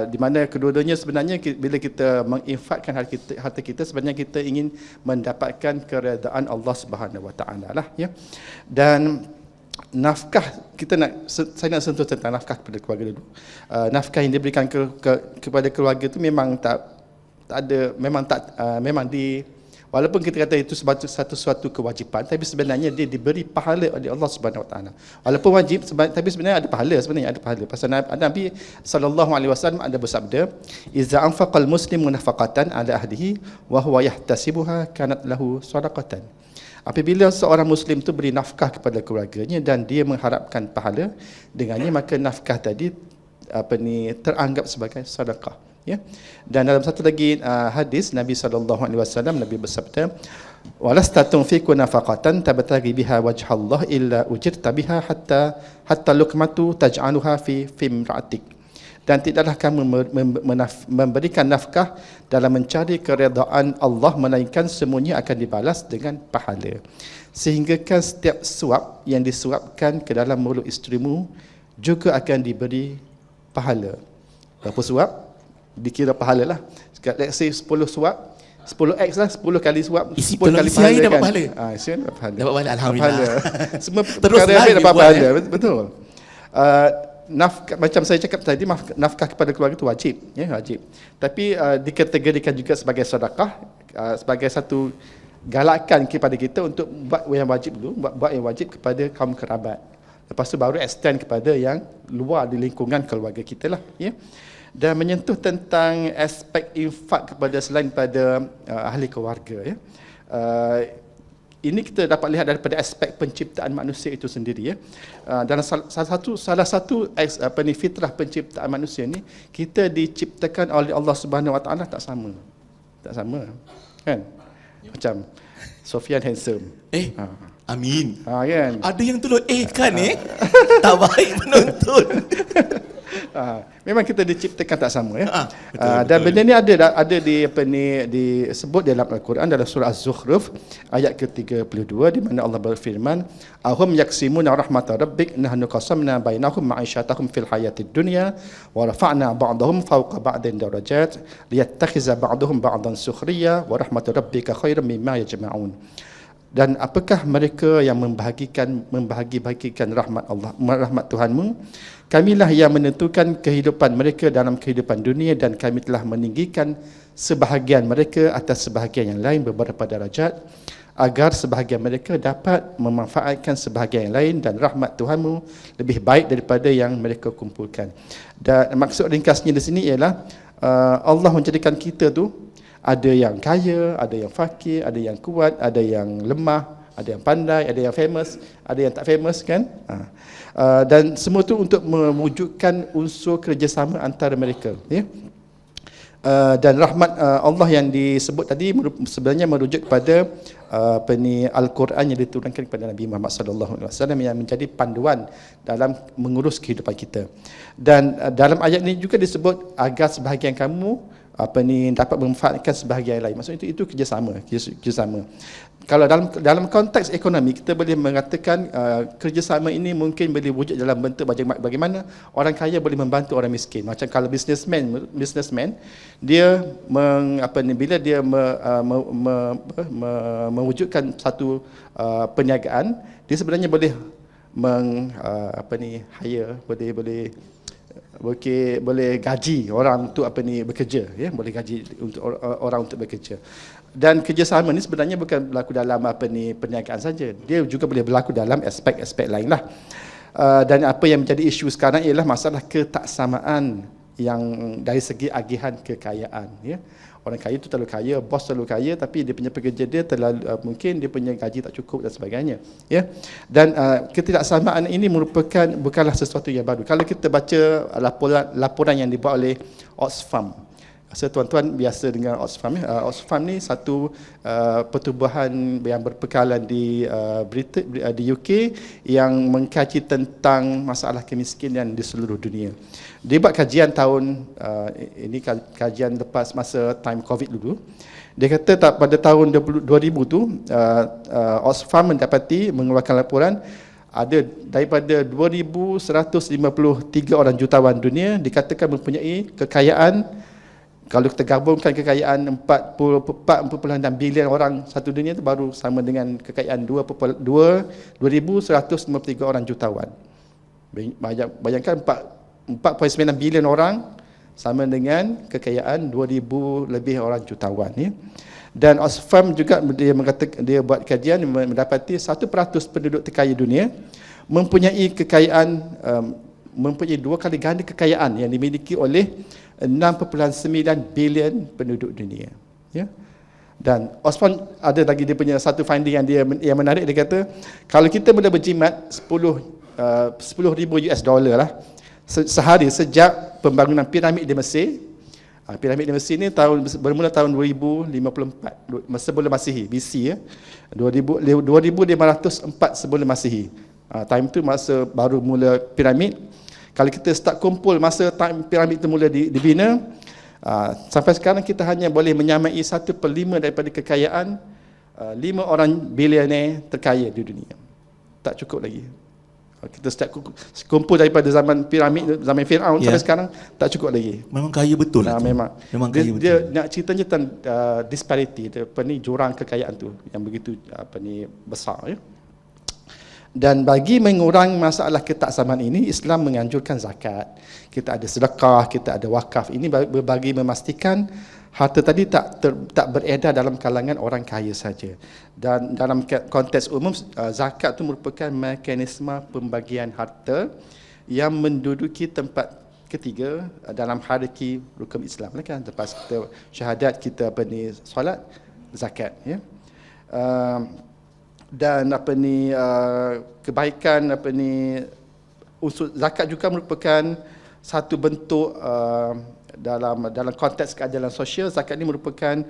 di mana kedua-duanya sebenarnya bila kita menginfakkan harta kita, sebenarnya kita ingin mendapatkan keredaan Allah Subhanahu Wa Taala lah, ya. Dan nafkah, saya nak sentuh tentang nafkah kepada keluarga dulu. Nafkah yang diberikan kepada keluarga itu memang walaupun kita kata itu suatu kewajipan, tapi sebenarnya dia diberi pahala oleh Allah Subhanahu Wa Taala. Walaupun wajib, tapi sebenarnya ada pahala, Pasal Nabi sallallahu alaihi wasallam ada bersabda, "Iza anfaqal muslimu nafaqatan ala ahlihi wa huwa yahtasibuha kanat lahu sadaqatan." Apabila seorang Muslim itu beri nafkah kepada keluarganya dan dia mengharapkan pahala dengannya, maka nafkah tadi teranggap sebagai sedekah. Ya. Dan dalam satu lagi hadis Nabi SAW, Nabi bersabda, "Walasta tunfiqu nafaqatan tabtaghi biha wajhallah illa ujirta biha hatta luqmatu taj'aluha fi imra'atik." Dan tidaklah kamu memberikan nafkah dalam mencari keredaan Allah, melainkan semuanya akan dibalas dengan pahala. Sehinggakan setiap suap yang disuapkan ke dalam mulut isterimu juga akan diberi pahala. Berapa suap? Dikira pahala lah. Let's say 10 suap, 10x lah, 10 kali suap, Isi 10 kali penelitian pahala, dapat kan? pahala. Isi dapat pahala. Dapat pahala, alhamdulillah. Semua Terus perkara lagi dapat buat, pahala, betul. Nafkah, macam saya cakap tadi, nafkah kepada keluarga itu wajib, ya, wajib. Tapi dikategorikan juga sebagai sedekah, sebagai satu galakan kepada kita untuk buat yang wajib dulu, buat yang wajib kepada kaum kerabat. Lepas tu baru extend kepada yang luar di lingkungan keluarga kita lah, ya. Dan menyentuh tentang aspek infak kepada selain pada ahli keluarga, ya. Ini kita dapat lihat daripada aspek penciptaan manusia itu sendiri, ya. Dalam salah satu fitrah penciptaan manusia ni, kita diciptakan oleh Allah Subhanahu Wa Taala tak sama, kan? Macam Sofian handsome. Amin. Kan? Ada yang tulis kan tak baik penonton. Memang kita diciptakan tak sama, ya. Betul, Dan betul. benda ni ada disebut dalam Al-Quran, dalam surah Az-Zukhruf ayat ke-32, di mana Allah berfirman, "Ahum yaksimuna rahmata rabbik nahnu qasamna bainahum ma'isyatahum fil hayatid dunya wa rafa'na ba'dahum fawqa ba'din darajat liyattakhiza ba'dahum ba'dan sukhriya wa rahmatu rabbika khairum mimma yajma'un." Dan apakah mereka yang membahagi-bahagikan rahmat Allah, rahmat Tuhanmu? Kamilah yang menentukan kehidupan mereka dalam kehidupan dunia, dan kami telah meninggikan sebahagian mereka atas sebahagian yang lain beberapa darajat, agar sebahagian mereka dapat memanfaatkan sebahagian yang lain, dan rahmat Tuhanmu lebih baik daripada yang mereka kumpulkan. Dan maksud ringkasnya di sini ialah Allah menjadikan kita tu ada yang kaya, ada yang fakir, ada yang kuat, ada yang lemah, ada yang pandai, ada yang famous, ada yang tak famous, kan? Dan semua tu untuk mewujudkan unsur kerjasama antara mereka, ya. Dan rahmat Allah yang disebut tadi sebenarnya merujuk kepada Al-Quran yang diturunkan kepada Nabi Muhammad SAW, yang menjadi panduan dalam mengurus kehidupan kita. Dan dalam ayat ini juga disebut agar sebahagian kamu dapat memanfaatkan sebahagian lain. Maksudnya itu kerjasama. Kalau dalam konteks ekonomi, kita boleh mengatakan kerjasama ini mungkin boleh wujud dalam bentuk bagaimana orang kaya boleh membantu orang miskin. Macam kalau businessman dia bila dia mewujudkan satu perniagaan, dia sebenarnya boleh boleh gaji orang untuk bekerja, ya, boleh gaji untuk orang untuk bekerja. Dan kerjasama ni sebenarnya bukan berlaku dalam perniagaan saja, dia juga boleh berlaku dalam aspek-aspek lain lah. Dan apa yang menjadi isu sekarang ialah masalah ketaksamaan yang dari segi agihan kekayaan, ya. Orang kaya itu terlalu kaya, bos terlalu kaya, tapi dia punya pekerja dia terlalu mungkin dia punya gaji tak cukup dan sebagainya, ya. Dan ketidaksamaan ini bukanlah sesuatu yang baru. Kalau kita baca laporan yang dibuat oleh Oxfam, tuan-tuan biasa dengan Oxfam, ya. Oxfam ni satu pertubuhan yang berpekalan di di UK yang mengkaji tentang masalah kemiskinan di seluruh dunia. Dia buat kajian tahun ini kajian lepas masa time COVID dulu. Dia kata pada tahun 2000 tu Oxfam mengeluarkan laporan ada daripada 2,153 orang jutawan dunia dikatakan mempunyai kekayaan, kalau kita gabungkan kekayaan 4.6 bilion orang satu dunia itu baru sama dengan kekayaan 2,153 orang jutawan. Bayangkan 4.9 bilion orang sama dengan kekayaan 2,000 lebih orang jutawan, ya. Dan Oxfam juga dia buat kajian mendapati 1% penduduk terkaya dunia mempunyai kekayaan mempunyai 2 kali ganda kekayaan yang dimiliki oleh 6.9 bilion penduduk dunia, ya. Dan Oxfam ada lagi dia punya satu finding yang menarik. Dia kata kalau kita mula berjimat 10,000 US dollar lah sehari sejak pembangunan piramid di Mesir. Piramid di Mesir ni bermula tahun 2054 sebelum Masihi, BC, ya. 2504 sebelum Masihi. Time tu masa baru mula piramid. Kalau kita start kumpul masa time piramid itu mula dibina, sampai sekarang kita hanya boleh menyamai 1/5 daripada kekayaan 5 orang bilioner terkaya di dunia. Tak cukup lagi. Kita start kumpul daripada zaman piramid, zaman Firaun, sampai sekarang tak cukup lagi. Memang kaya betul lah. Memang kaya betul. Dia nak ceritanya tentang disparity, jurang kekayaan tu yang begitu besar, ya. Dan bagi mengurang masalah ketaksamaan ini, Islam menganjurkan zakat. Kita ada sedekah, kita ada wakaf. Ini bagi memastikan harta tadi tak beredar dalam kalangan orang kaya saja. Dan dalam konteks umum, zakat itu merupakan mekanisme pembagian harta yang menduduki tempat ketiga dalam hierarki rukun Islam, kan. Lepas kita syahadat, kita solat, zakat, ya. Dan kebaikan unsur zakat juga merupakan satu bentuk dalam konteks keadilan sosial. Zakat ini merupakan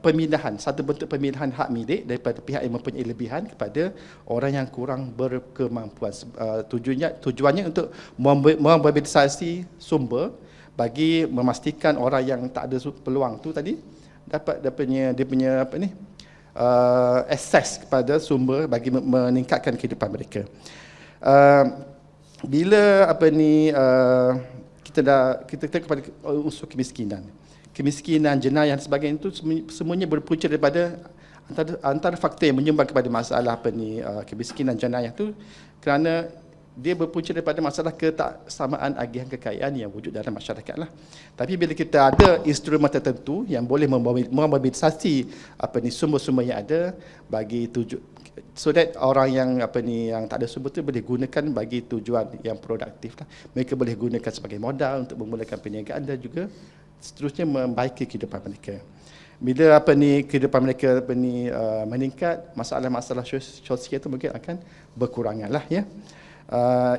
pemindahan, satu bentuk pemindahan hak milik daripada pihak yang mempunyai lebihan kepada orang yang kurang berkemampuan. Tujuannya untuk memobilisasi sumber bagi memastikan orang yang tak ada peluang tu tadi dapat dia punya akses kepada sumber bagi meningkatkan kehidupan mereka. Bila kita tengok kepada unsur kemiskinan, jenayah dan sebagainya itu semuanya berpunca daripada antara faktor yang menyumbang kepada masalah kemiskinan jenayah itu kerana dia berpunca daripada masalah ketaksamaan agihan kekayaan yang wujud dalam masyarakat lah. Tapi bila kita ada instrumen tertentu yang boleh memobilisasi sumber-sumber yang ada bagi so that orang yang yang tak ada sumber tu boleh gunakan bagi tujuan yang produktif lah. Mereka boleh gunakan sebagai modal untuk memulakan perniagaan dan juga seterusnya membaiki kehidupan mereka. Bila kehidupan mereka meningkat, masalah-masalah sosial itu mungkin akan berkurangan lah, ya.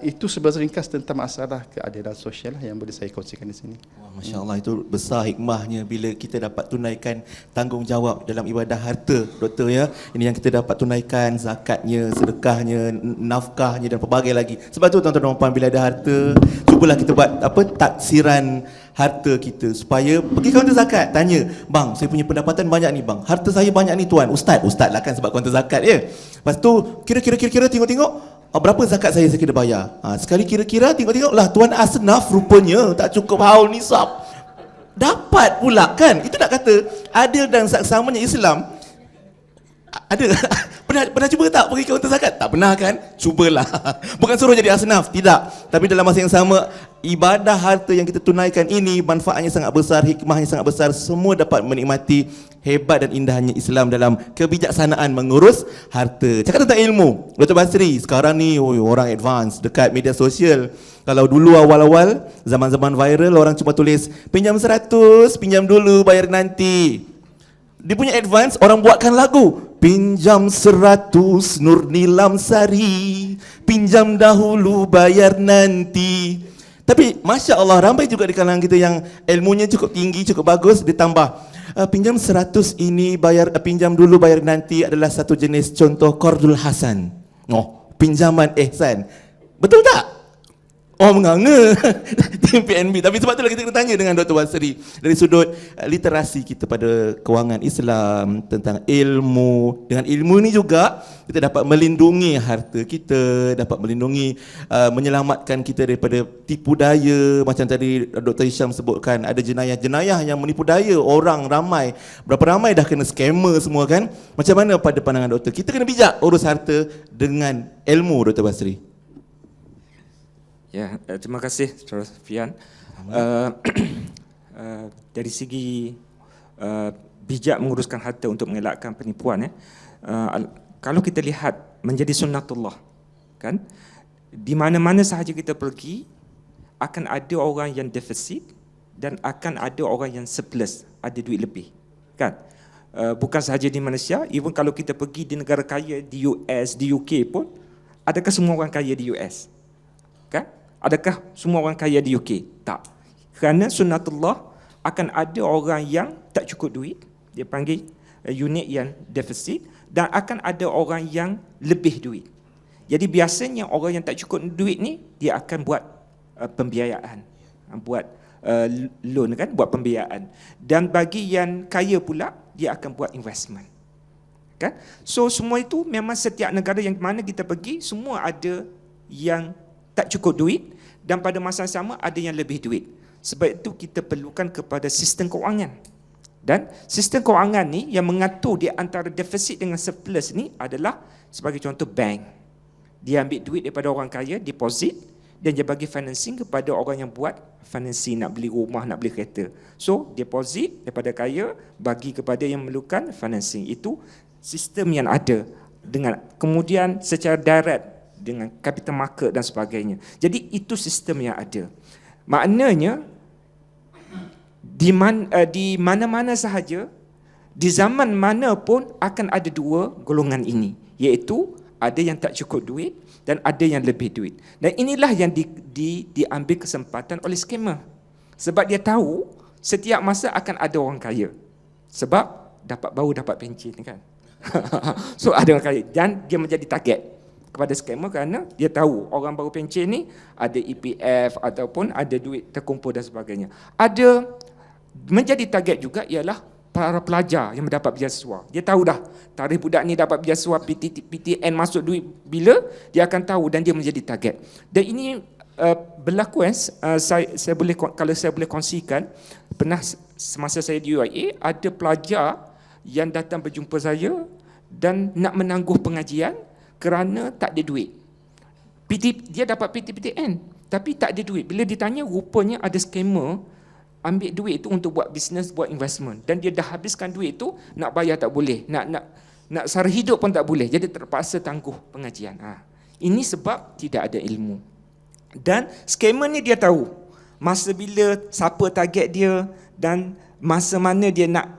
Itu sebagai ringkas tentang masalah keadilan sosial yang boleh saya kongsikan di sini. Masya Allah, itu besar hikmahnya bila kita dapat tunaikan tanggungjawab dalam ibadah harta, Doktor, ya. Ini yang kita dapat tunaikan, zakatnya, sedekahnya, nafkahnya dan pelbagai lagi. Sebab tu tuan-tuan dan puan, bila ada harta, cubalah kita buat taksiran harta kita supaya pergi kaunter zakat, tanya, bang, saya punya pendapatan banyak ni bang, harta saya banyak ni tuan. Ustaz lah kan sebab kaunter zakat, ya. Lepas tu kira-kira tengok berapa zakat saya kena bayar. Sekali kira-kira tengok lah tuan asnaf rupanya tak cukup haul nisab. Dapat pula, kan. Itu nak kata adil dan saksamanya Islam. Ada Pernah cuba tak pergi kaunter zakat? Tak pernah kan? Cubalah. Bukan suruh jadi asnaf, tidak. Tapi dalam masa yang sama, ibadah harta yang kita tunaikan ini manfaatnya sangat besar, hikmahnya sangat besar. Semua dapat menikmati hebat dan indahnya Islam dalam kebijaksanaan mengurus harta. Cakap tentang ilmu, Dr. Basri sekarang ni orang advance dekat media sosial. Kalau dulu awal-awal zaman-zaman viral, orang cuma tulis pinjam 100, pinjam dulu bayar nanti. Dia punya advance, orang buatkan lagu. Pinjam 100 Nur Nilam Sari, pinjam dahulu bayar nanti. Tapi Masya Allah, ramai juga di kalangan kita yang ilmunya cukup tinggi, cukup bagus. Dia tambah, pinjam 100 ini bayar, pinjam dulu bayar nanti adalah satu jenis contoh qardul hasan. Oh, pinjaman ihsan. Betul tak? Oh, menganga tim PNB. Tapi sebab itulah kita kena tanya dengan Dr. Basri dari sudut literasi kita pada kewangan Islam, tentang ilmu. Dengan ilmu ni juga kita dapat melindungi harta kita, dapat melindungi, menyelamatkan kita daripada tipu daya. Macam tadi Dr. Hisham sebutkan, ada jenayah-jenayah yang menipu daya orang ramai. Berapa ramai dah kena scammer semua kan? Macam mana pada pandangan doktor? Kita kena bijak urus harta dengan ilmu, Dr. Basri. Ya, terima kasih Saudara Fian. Dari segi bijak menguruskan harta untuk mengelakkan penipuan, kalau kita lihat menjadi sunnatullah, kan, di mana-mana sahaja kita pergi akan ada orang yang defisit dan akan ada orang yang surplus, ada duit lebih, kan. Bukan sahaja di Malaysia, even kalau kita pergi di negara kaya di US, di UK pun, adakah semua orang kaya di US? Kan? Adakah semua orang kaya di UK? Tak. Kerana sunnatullah akan ada orang yang tak cukup duit, dia panggil unit yang defisit, dan akan ada orang yang lebih duit. Jadi biasanya orang yang tak cukup duit ni, dia akan buat pembiayaan, buat loan kan, buat pembiayaan. Dan bagi yang kaya pula, dia akan buat investment. Kan? So semua itu memang setiap negara yang mana kita pergi, semua ada yang tak cukup duit dan pada masa yang sama ada yang lebih duit. Sebab itu kita perlukan kepada sistem kewangan. Dan sistem kewangan ni yang mengatur di antara defisit dengan surplus ni adalah sebagai contoh bank. Dia ambil duit daripada orang kaya, deposit, dan dia bagi financing kepada orang yang buat financing, nak beli rumah, nak beli kereta. So deposit daripada kaya bagi kepada yang memerlukan financing. Itu sistem yang ada. Dengan kemudian secara direct dengan capital market dan sebagainya. Jadi itu sistem yang ada. Maknanya di mana-mana sahaja, di zaman mana pun akan ada dua golongan ini, iaitu ada yang tak cukup duit dan ada yang lebih duit. Dan inilah yang diambil kesempatan oleh scammer. Sebab dia tahu setiap masa akan ada orang kaya. Sebab baru dapat pencen kan. So ada orang kaya dan dia menjadi target kepada scammer kerana dia tahu orang baru pencen ni ada EPF ataupun ada duit terkumpul dan sebagainya. Ada menjadi target juga ialah para pelajar yang mendapat beasiswa. Dia tahu dah tarikh budak ni dapat beasiswa PTN masuk duit bila, dia akan tahu dan dia menjadi target. Dan ini berlaku saya boleh, kalau saya boleh kongsikan, pernah semasa saya di UIA ada pelajar yang datang berjumpa saya dan nak menangguh pengajian kerana tak ada duit. Dia dapat PTN tapi tak ada duit. Bila ditanya, rupanya ada scammer ambil duit itu untuk buat bisnes, buat investment, dan dia dah habiskan duit itu, nak bayar tak boleh, nak sara hidup pun tak boleh, jadi terpaksa tangguh pengajian. Ini sebab tidak ada ilmu. Dan scammer ni dia tahu masa bila, siapa target dia, dan masa mana dia nak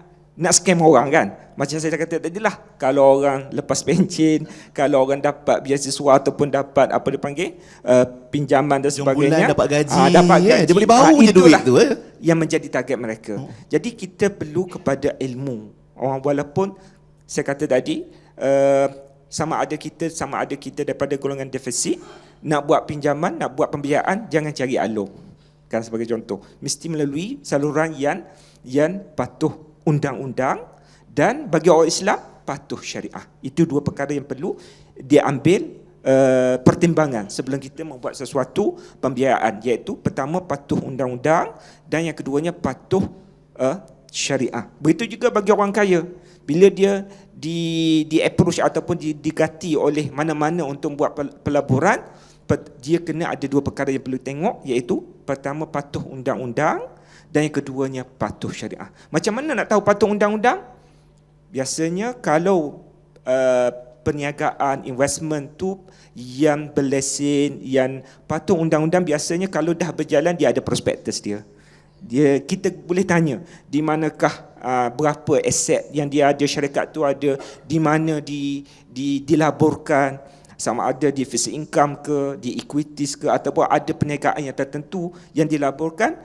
scam orang kan. Macam saya kata tadi lah, kalau orang lepas pencen, kalau orang dapat beasiswa ataupun dapat apa dia panggil, pinjaman dan sebagainya, dapat gaji, dapat gaji, dia boleh bau je duit tu yang menjadi target mereka. Jadi kita perlu kepada ilmu. Walaupun saya kata tadi, sama ada kita daripada golongan defisit, nak buat pinjaman, nak buat pembiayaan, jangan cari alung. Kan sebagai contoh, mesti melalui saluran yang patuh undang-undang, dan bagi orang Islam patuh syariah. Itu dua perkara yang perlu diambil pertimbangan sebelum kita membuat sesuatu pembiayaan, iaitu pertama patuh undang-undang dan yang keduanya patuh syariah. Begitu juga bagi orang kaya. bila dia di approach ataupun digati oleh mana-mana untuk buat pelaburan, dia kena ada dua perkara yang perlu tengok, iaitu pertama patuh undang-undang dan yang keduanya patuh syariah. Macam mana nak tahu patuh undang-undang? Biasanya kalau perniagaan investment tu yang berlesen, yang patuh undang-undang, biasanya kalau dah berjalan dia ada prospektus dia. Kita boleh tanya di manakah berapa aset yang dia ada, syarikat tu ada di mana dilaburkan, sama ada di fixed income ke, di equities ke, ataupun ada perniagaan yang tertentu yang dilaburkan,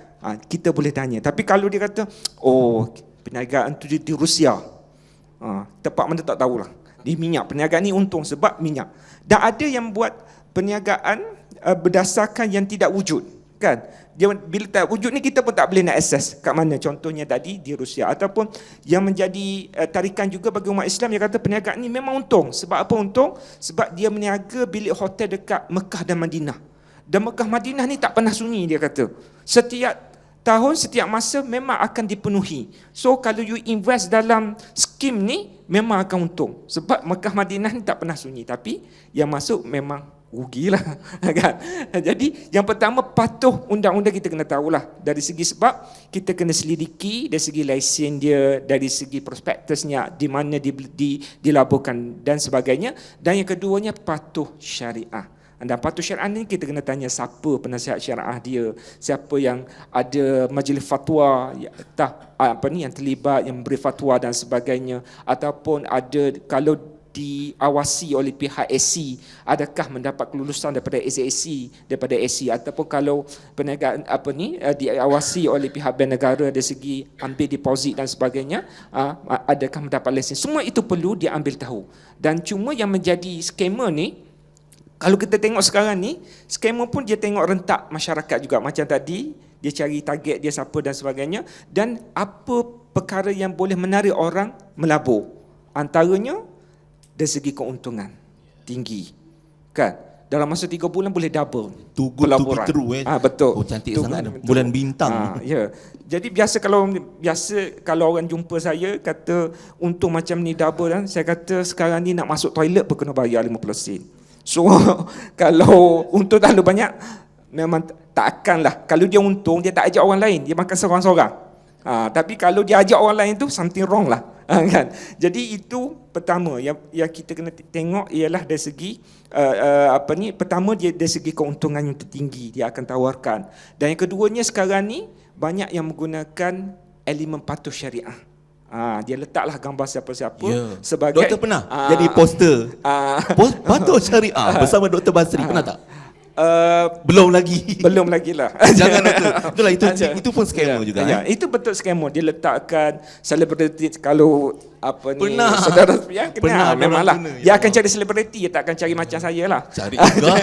kita boleh tanya. Tapi kalau dia kata, oh perniagaan tu di Rusia, tempat mana tak tahulah, di minyak, perniagaan ni untung sebab minyak. Dan ada yang buat perniagaan berdasarkan yang tidak wujud, kan? Dia bila tak wujud ni kita pun tak boleh nak akses kat mana. Contohnya tadi di Rusia, ataupun yang menjadi tarikan juga bagi umat Islam yang kata perniagaan ni memang untung. Sebab apa untung? Sebab dia meniaga bilik hotel dekat Mekah dan Madinah. Dan Mekah Madinah ni tak pernah sunyi, dia kata. Setiap tahun, setiap masa memang akan dipenuhi. So kalau you invest dalam skim ni memang akan untung. Sebab Mekah Madinah ni tak pernah sunyi. Tapi yang masuk memang rugilah, kan? Jadi yang pertama patuh undang-undang kita kena tahulah dari segi, sebab kita kena selidiki dari segi lesen dia, dari segi prospektusnya, di mana dilaburkan dan sebagainya. Dan yang keduanya patuh syariah. Dan patuh syariah ni kita kena tanya siapa penasihat syariah dia, siapa yang ada majlis fatwa yang terlibat, yang beri fatwa dan sebagainya, ataupun ada kalau diawasi oleh pihak SC, adakah mendapat kelulusan daripada SAC, daripada SC, ataupun kalau perniagaan diawasi oleh pihak bank negara dari segi ambil deposit dan sebagainya, adakah mendapat lesen. Semua itu perlu diambil tahu. Dan cuma yang menjadi skamer ni, kalau kita tengok sekarang ni, skamer pun dia tengok rentak masyarakat juga. Macam tadi, dia cari target dia siapa dan sebagainya, dan apa perkara yang boleh menarik orang melabur. Antaranya dari segi keuntungan tinggi, kan? Dalam masa 3 bulan boleh double pelaburan. Betul. Oh, cantik sangat. Bulan bintang. Ya. Jadi biasa kalau orang jumpa saya kata untung macam ni double, kan? Saya kata sekarang ni nak masuk toilet pun kena bayar 50 sen. So kalau untung terlalu banyak, memang tak akan lah. Kalau dia untung, dia tak ajak orang lain, dia makan seorang-seorang. Tapi kalau dia ajak orang lain tu something wrong lah, kan? Jadi itu pertama yang kita kena tengok ialah dari segi pertama dia dari segi keuntungan yang tertinggi dia akan tawarkan. Dan yang keduanya sekarang ni banyak yang menggunakan elemen patuh syariah. Dia letaklah gambar siapa-siapa sebagai Doktor pernah jadi poster patuh syariah bersama Dr. Basri, pernah tak? Belum lagi lah. Jangan doktor. Itulah itu pun scammer juga. Ya, itu betul scammer. Dia letakkan selebriti, kalau pernah. saudara yang Pernah, memanglah. kena, Dia akan cari selebriti, dia tak akan cari macam saya lah. Cari juga.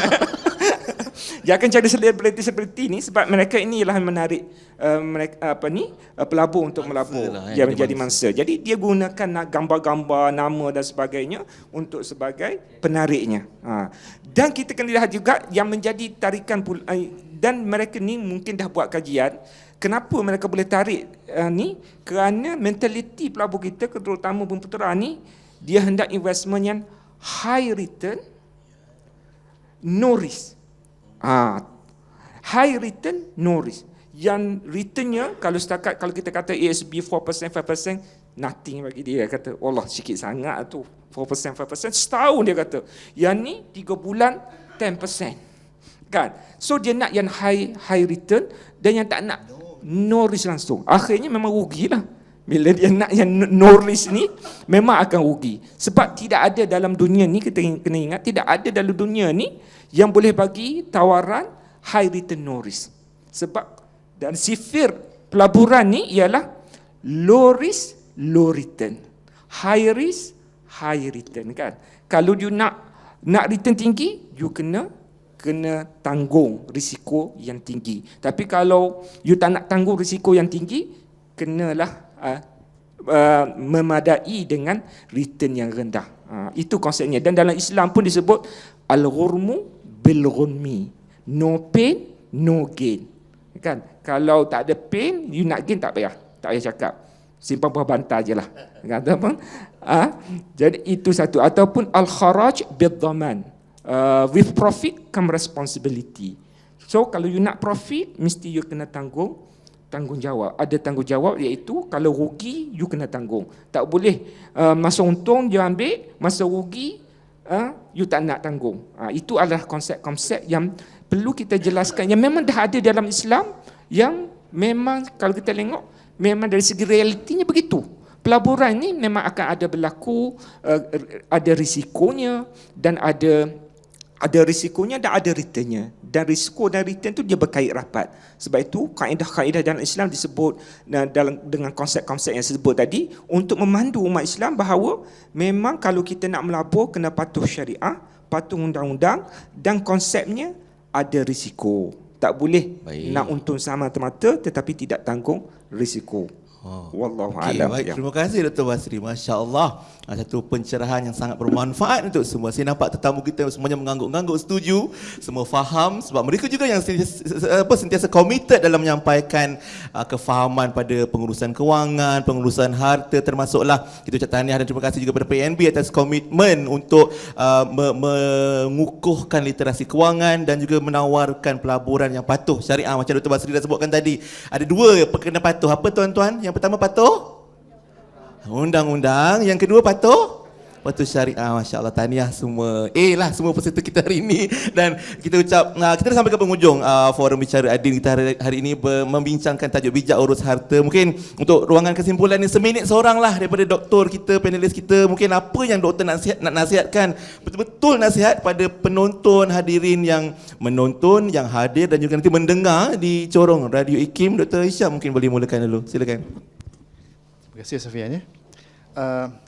Dia akan cari selebriti ni sebab mereka inilah menarik pelabur untuk melabur, dia menjadi mangsa. Jadi dia gunakan gambar-gambar, nama dan sebagainya untuk sebagai penariknya. Dan kita kena lihat juga yang menjadi tarikan dan mereka ni mungkin dah buat kajian. Kenapa mereka boleh tarik ni? Kerana mentaliti pelabur kita, terutama Bumiputera ni, dia hendak investment yang high return, no risk. High return, no risk. Yang returnnya kalau kita kata ASB 4%, 5%, nothing bagi dia. Kata Allah sikit sangat tu, 4%, 5%, setahun dia kata. Yang ni 3 bulan 10%, kan? So dia nak yang high return, dan yang tak nak no risk langsung. Akhirnya memang rugilah. Bila dia nak yang no risk ni, memang akan rugi. Sebab tidak ada dalam dunia ni, kita kena ingat, tidak ada dalam dunia ni yang boleh bagi tawaran high return no risk. Sebab dan sifir pelaburan ni ialah low risk low return, high risk high return, kan? Kalau you nak return tinggi, you kena tanggung risiko yang tinggi. Tapi kalau you tak nak tanggung risiko yang tinggi, kenalah memadai dengan return yang rendah. Itu konsepnya. Dan dalam Islam pun disebut al-ghurmu bil-ghunmi, no pain no gain, kan? Kalau tak ada pain, you nak gain tak payah cakap. simpan buah bantal je lah. Kata apa? Jadi itu satu. Ataupun al-kharaj bid-dhaman. With profit come responsibility. So kalau you nak profit, mesti you kena tanggungjawab. Ada tanggungjawab, iaitu kalau rugi you kena tanggung. Tak boleh masa untung you ambil, masa rugi you tak nak tanggung. Itu adalah konsep-konsep yang perlu kita jelaskan, yang memang dah ada dalam Islam, yang memang kalau kita tengok memang dari segi realitinya begitu. Pelaburan ni memang akan ada berlaku, ada risikonya dan ada risikonya dan ada returnnya. Dan risiko dan return tu dia berkait rapat. Sebab itu kaedah-kaedah dalam Islam disebut dengan konsep-konsep yang disebut tadi untuk memandu umat Islam bahawa memang kalau kita nak melabur kena patuh syariah, patuh undang-undang, dan konsepnya ada risiko. Tak boleh nak untung semata-mata tetapi tidak tanggung risiko. Wallahu a'lam. Baik, terima kasih Dr. Basri. Masya-Allah. Satu pencerahan yang sangat bermanfaat untuk semua. Saya nampak tetamu kita semuanya mengangguk-angguk setuju, semua faham sebab mereka juga yang sentiasa committed dalam menyampaikan kefahaman pada pengurusan kewangan, pengurusan harta, termasuklah kita ucap tahniah dan terima kasih juga kepada PNB atas komitmen untuk mengukuhkan literasi kewangan dan juga menawarkan pelaburan yang patuh syariah macam Dr. Basri dah sebutkan tadi. Ada dua kena patuh. Apa tuan-tuan? Yang pertama patuh undang-undang, yang kedua patuh syariah. Masya-Allah, tahniah semua. Semua peserta kita hari ini, dan kita ucap kita dah sampai ke penghujung forum bicara adil kita hari ini membincangkan tajuk bijak urus harta. Mungkin untuk ruangan kesimpulan ni seminit seorang lah daripada doktor kita, panelis kita. Mungkin apa yang doktor nak nasihatkan, betul-betul nasihat pada penonton, hadirin yang menonton, yang hadir dan juga nanti mendengar di corong Radio IKIM. Dr. Hisham mungkin boleh mulakan dulu. Silakan. Terima kasih Sofian.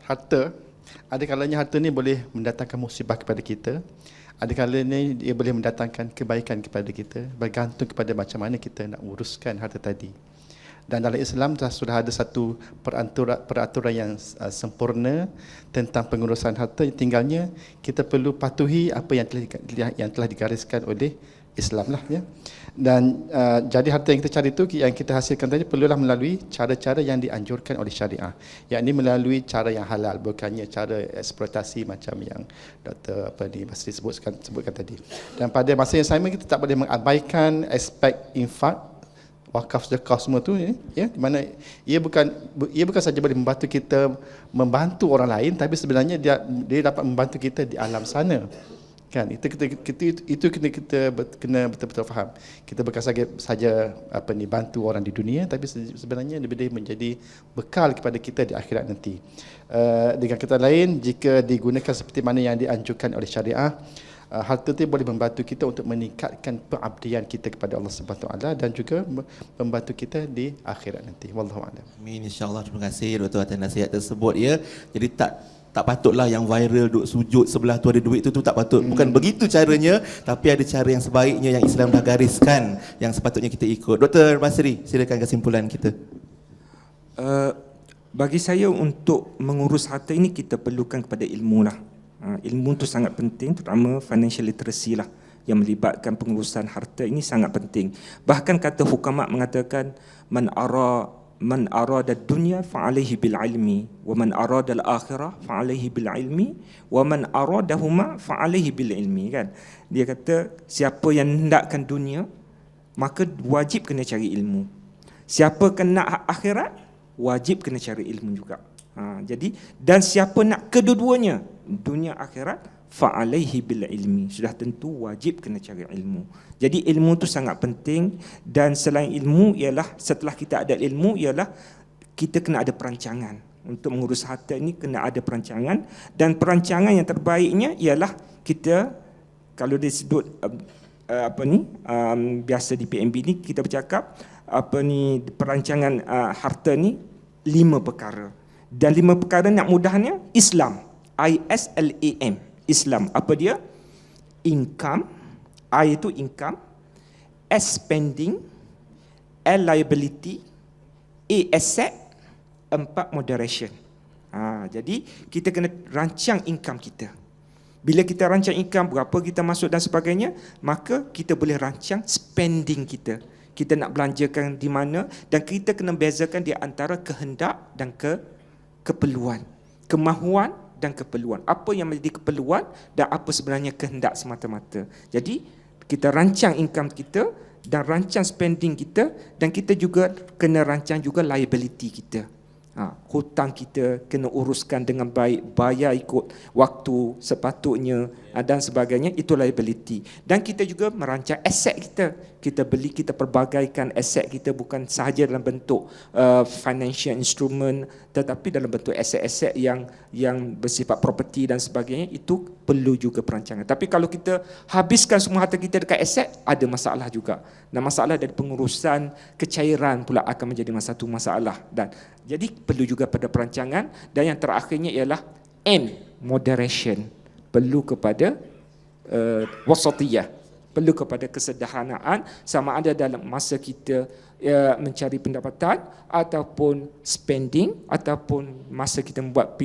Harta, ada kalanya harta ni boleh mendatangkan musibah kepada kita. Ada kalanya dia boleh mendatangkan kebaikan kepada kita, bergantung kepada macam mana kita nak uruskan harta tadi. Dan dalam Islam sudah ada satu peraturan yang sempurna tentang pengurusan harta. Tinggalnya kita perlu patuhi apa yang telah digariskan oleh Islam lah, ya. Dan jadi harta yang kita cari itu, yang kita hasilkan tadi perlulah melalui cara-cara yang dianjurkan oleh syariah, yakni melalui cara yang halal, bukannya cara eksploitasi macam yang Dr. Basri sebutkan tadi. Dan pada masa yang sama kita tak boleh mengabaikan aspek infak, wakaf, sedekah semua tu, ya, di mana ia bukan saja boleh membantu kita membantu orang lain, tapi sebenarnya dia dapat membantu kita di alam sana. Kan, itu kita kena betul-betul faham. Kita bukan saja bantu orang di dunia, tapi sebenarnya lebih menjadi bekal kepada kita di akhirat nanti. Dengan kata lain, jika digunakan seperti mana yang dianjurkan oleh syariah, harta itu boleh membantu kita untuk meningkatkan pengabdian kita kepada Allah Subhanahu Wa Taala dan juga membantu kita di akhirat nanti. Wallahu a'lam. Amin, insya-Allah. Terima kasih Dr. atas nasihat tersebut, ya. Jadi tak patutlah yang viral duk sujud sebelah tu ada duit tu tak patut. Bukan begitu caranya, tapi ada cara yang sebaiknya yang Islam dah gariskan yang sepatutnya kita ikut. Dr. Basri, silakan kesimpulan kita. Bagi saya untuk mengurus harta ini kita perlukan kepada ilmu lah. Ilmu tu sangat penting, terutama financial literacy lah, yang melibatkan pengurusan harta ini sangat penting. Bahkan kata hukama mengatakan man arada dunya fa alaihi bil ilmi wa man arada al akhirah fa alaihi bil ilmi wa man aradahuma fa alaihi bil ilmi, kan. Dia kata siapa yang hendakkan dunia maka wajib kena cari ilmu. Siapa kena akhirat wajib kena cari ilmu juga. Jadi dan siapa nak kedua-duanya, dunia akhirat, fa alaihi bil ilmi, sudah tentu wajib kena cari ilmu. Jadi ilmu tu sangat penting, dan selain ilmu ialah setelah kita ada ilmu ialah kita kena ada perancangan. Untuk mengurus harta ini kena ada perancangan, dan perancangan yang terbaiknya ialah kita, kalau disebut biasa di PNB ni kita bercakap perancangan harta ni 5 perkara. Dan 5 perkara nak mudahnya Islam, ISLAM, Islam. Apa dia? Income, I itu income, S spending, L liability, A asset, 4 moderation. Jadi kita kena rancang income kita. Bila kita rancang income, berapa kita masuk dan sebagainya, maka kita boleh rancang spending kita. kita nak belanjakan di mana, dan kita kena bezakan di antara kehendak dan keperluan, kemahuan dan keperluan. Apa yang menjadi keperluan dan apa sebenarnya kehendak semata-mata. Jadi kita rancang income kita dan rancang spending kita, dan kita juga kena rancang juga liability kita. Hutang kita kena uruskan dengan baik, bayar ikut waktu sepatutnya dan sebagainya, itu liability. Dan kita juga merancang aset kita. Kita beli, kita perbagaikan aset kita bukan sahaja dalam bentuk financial instrument, tetapi dalam bentuk aset-aset yang bersifat property dan sebagainya, itu perlu juga perancangan. Tapi kalau kita habiskan semua harta kita dekat aset, ada masalah juga. Dan masalah dari pengurusan kecairan pula akan menjadi satu masalah. Dan jadi perlu juga pada perancangan. Dan yang terakhirnya ialah moderation. Perlu kepada wasatiyah, perlu kepada kesederhanaan, sama ada dalam masa kita mencari pendapatan ataupun spending, ataupun masa kita membuat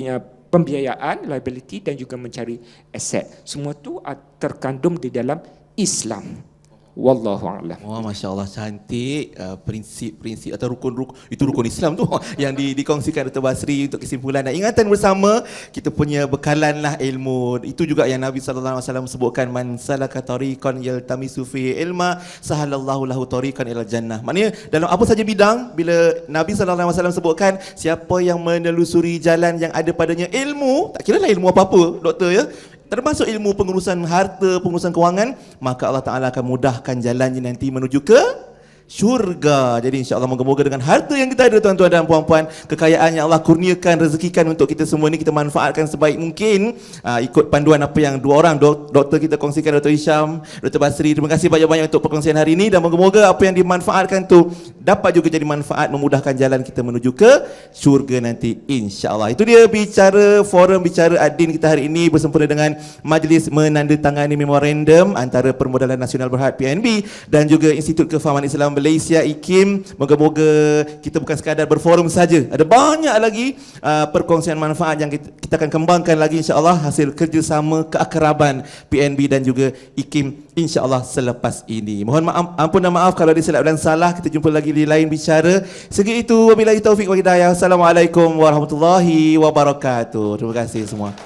pembiayaan, liability, dan juga mencari aset. Semua itu terkandung di dalam Islam. Wallahu a'lam. Wah, Masya Allah, cantik prinsip-prinsip atau rukun-rukun, itu rukun Islam tu yang dikongsikan Dr. Basri untuk kesimpulan dan ingatan bersama. Kita punya bekalanlah ilmu. Itu juga yang Nabi SAW sebutkan, man salaka tariqan yaltamisu fihi ilma sahalallahu lahu tariqan ilal jannah. Maknanya dalam apa saja bidang, bila Nabi SAW sebutkan siapa yang menelusuri jalan yang ada padanya ilmu, tak kira lah ilmu apa-apa doktor ya, termasuk ilmu pengurusan harta, pengurusan kewangan, maka Allah Ta'ala akan mudahkan jalannya nanti menuju ke syurga. Jadi insya-Allah moga-moga dengan harta yang kita ada, tuan-tuan dan puan-puan, kekayaan yang Allah kurniakan, rezekikan untuk kita semua ini, kita manfaatkan sebaik mungkin. Ikut panduan apa yang dua orang doktor kita kongsikan, Dr. Hisham, Dr. Basri. Terima kasih banyak-banyak untuk perkongsian hari ini, dan moga-moga apa yang dimanfaatkan tu dapat juga jadi manfaat, memudahkan jalan kita menuju ke syurga nanti, insya-Allah. Itu dia forum bicara Ad-Din kita hari ini bersempena dengan majlis menandatangani memorandum antara Permodalan Nasional Berhad PNB dan juga Institut Kefahaman Islam Malaysia IKIM. Moga-moga kita bukan sekadar berforum saja, ada banyak lagi perkongsian manfaat yang kita akan kembangkan lagi, insya-Allah, hasil kerjasama keakraban PNB dan juga IKIM, insya-Allah, selepas ini. Mohon ampun dan maaf kalau ada silap dan salah. Kita jumpa lagi di lain bicara. Segi itu, wabillahi taufik wal hidayah. Assalamualaikum warahmatullahi wabarakatuh. Terima kasih semua.